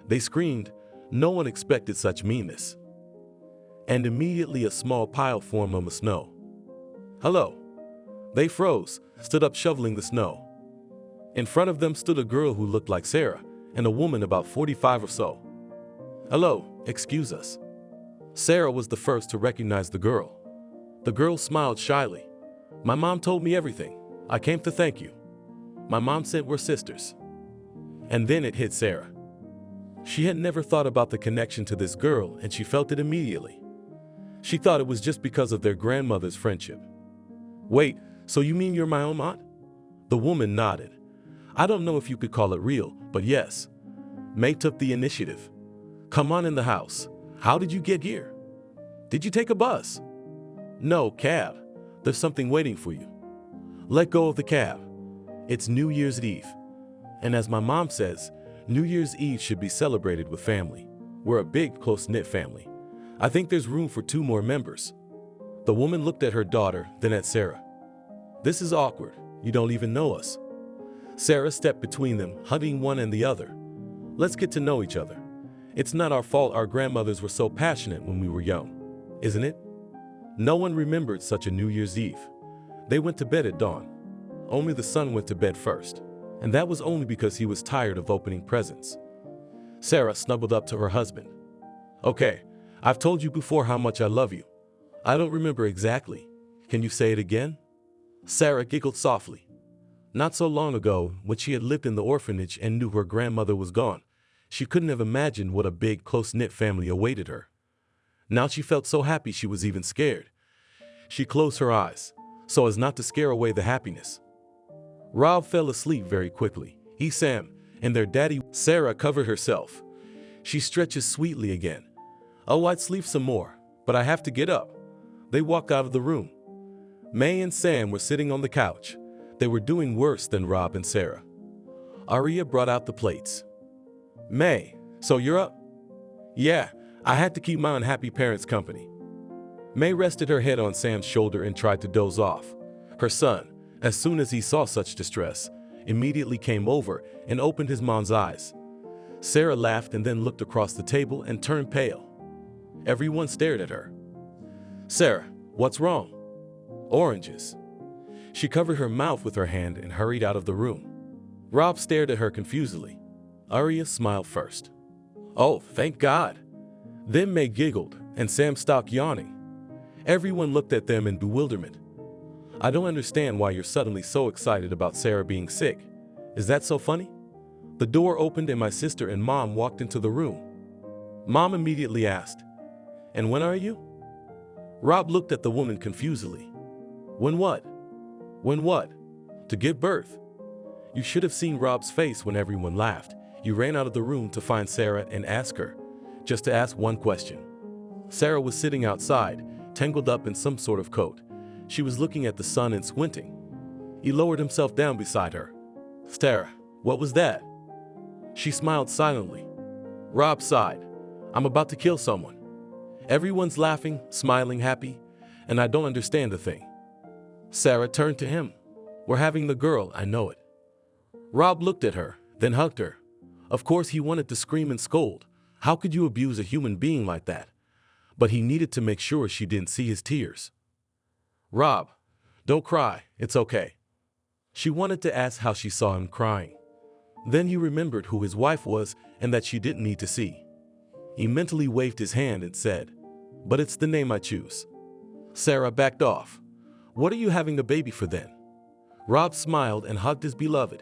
They screamed. No one expected such meanness. And immediately a small pile formed on the snow. "Hello." They froze, stood up shoveling the snow. In front of them stood a girl who looked like Sarah and a woman about 45 or so. "Hello, excuse us." Sarah was the first to recognize the girl. The girl smiled shyly. "My mom told me everything. I came to thank you. My mom said we're sisters." And then it hit Sarah. She had never thought about the connection to this girl, and she felt it immediately. She thought it was just because of their grandmother's friendship. Wait, so you mean you're my own aunt? The woman nodded. I don't know if you could call it real, but yes. May took the initiative. Come on in the house. How did you get here? Did you take a bus? No, cab. There's something waiting for you. Let go of the cab. It's New Year's Eve. And as my mom says, New Year's Eve should be celebrated with family. We're a big, close-knit family. I think there's room for 2 more members. The woman looked at her daughter, then at Sarah. This is awkward. You don't even know us. Sarah stepped between them, hugging one and the other. Let's get to know each other. It's not our fault our grandmothers were so passionate when we were young, isn't it? No one remembered such a New Year's Eve. They went to bed at dawn. Only the son went to bed first, and that was only because he was tired of opening presents. Sarah snuggled up to her husband. Okay, I've told you before how much I love you. I don't remember exactly. Can you say it again? Sarah giggled softly. Not so long ago, when she had lived in the orphanage and knew her grandmother was gone, she couldn't have imagined what a big, close-knit family awaited her. Now she felt so happy she was even scared. She closed her eyes, so as not to scare away the happiness. Rob fell asleep very quickly. Sam and their daddy. Sarah covered herself. She stretches sweetly again. Oh, I'd sleep some more, but I have to get up. They walked out of the room. May and Sam were sitting on the couch. They were doing worse than Rob and Sarah. Aria brought out the plates. May, so you're up? Yeah, I had to keep my unhappy parents company. May rested her head on Sam's shoulder and tried to doze off. Her son, as soon as he saw such distress, immediately came over and opened his mom's eyes. Sarah laughed and then looked across the table and turned pale. Everyone stared at her. Sarah, what's wrong? Oranges. She covered her mouth with her hand and hurried out of the room. Rob stared at her confusedly. Aria smiled first. Oh, thank God. Then May giggled, and Sam stopped yawning. Everyone looked at them in bewilderment. I don't understand why you're suddenly so excited about Sarah being sick. Is that so funny? The door opened and my sister and Mom walked into the room. Mom immediately asked, And when are you? Rob looked at the woman confusedly. When what? When what? To give birth. You should have seen Rob's face when everyone laughed. You ran out of the room to find Sarah and ask her, just to ask one question. Sarah was sitting outside, tangled up in some sort of coat. She was looking at the sun and squinting. He lowered himself down beside her. Sarah, what was that? She smiled silently. Rob sighed. I'm about to kill someone. Everyone's laughing, smiling, happy, and I don't understand a thing. Sarah turned to him. We're having the girl, I know it. Rob looked at her, then hugged her. Of course he wanted to scream and scold. How could you abuse a human being like that? But he needed to make sure she didn't see his tears. Rob, don't cry, it's okay. She wanted to ask how she saw him crying. Then he remembered who his wife was and that she didn't need to see. He mentally waved his hand and said, But it's the name I choose. Sarah backed off. What are you having a baby for then? Rob smiled and hugged his beloved.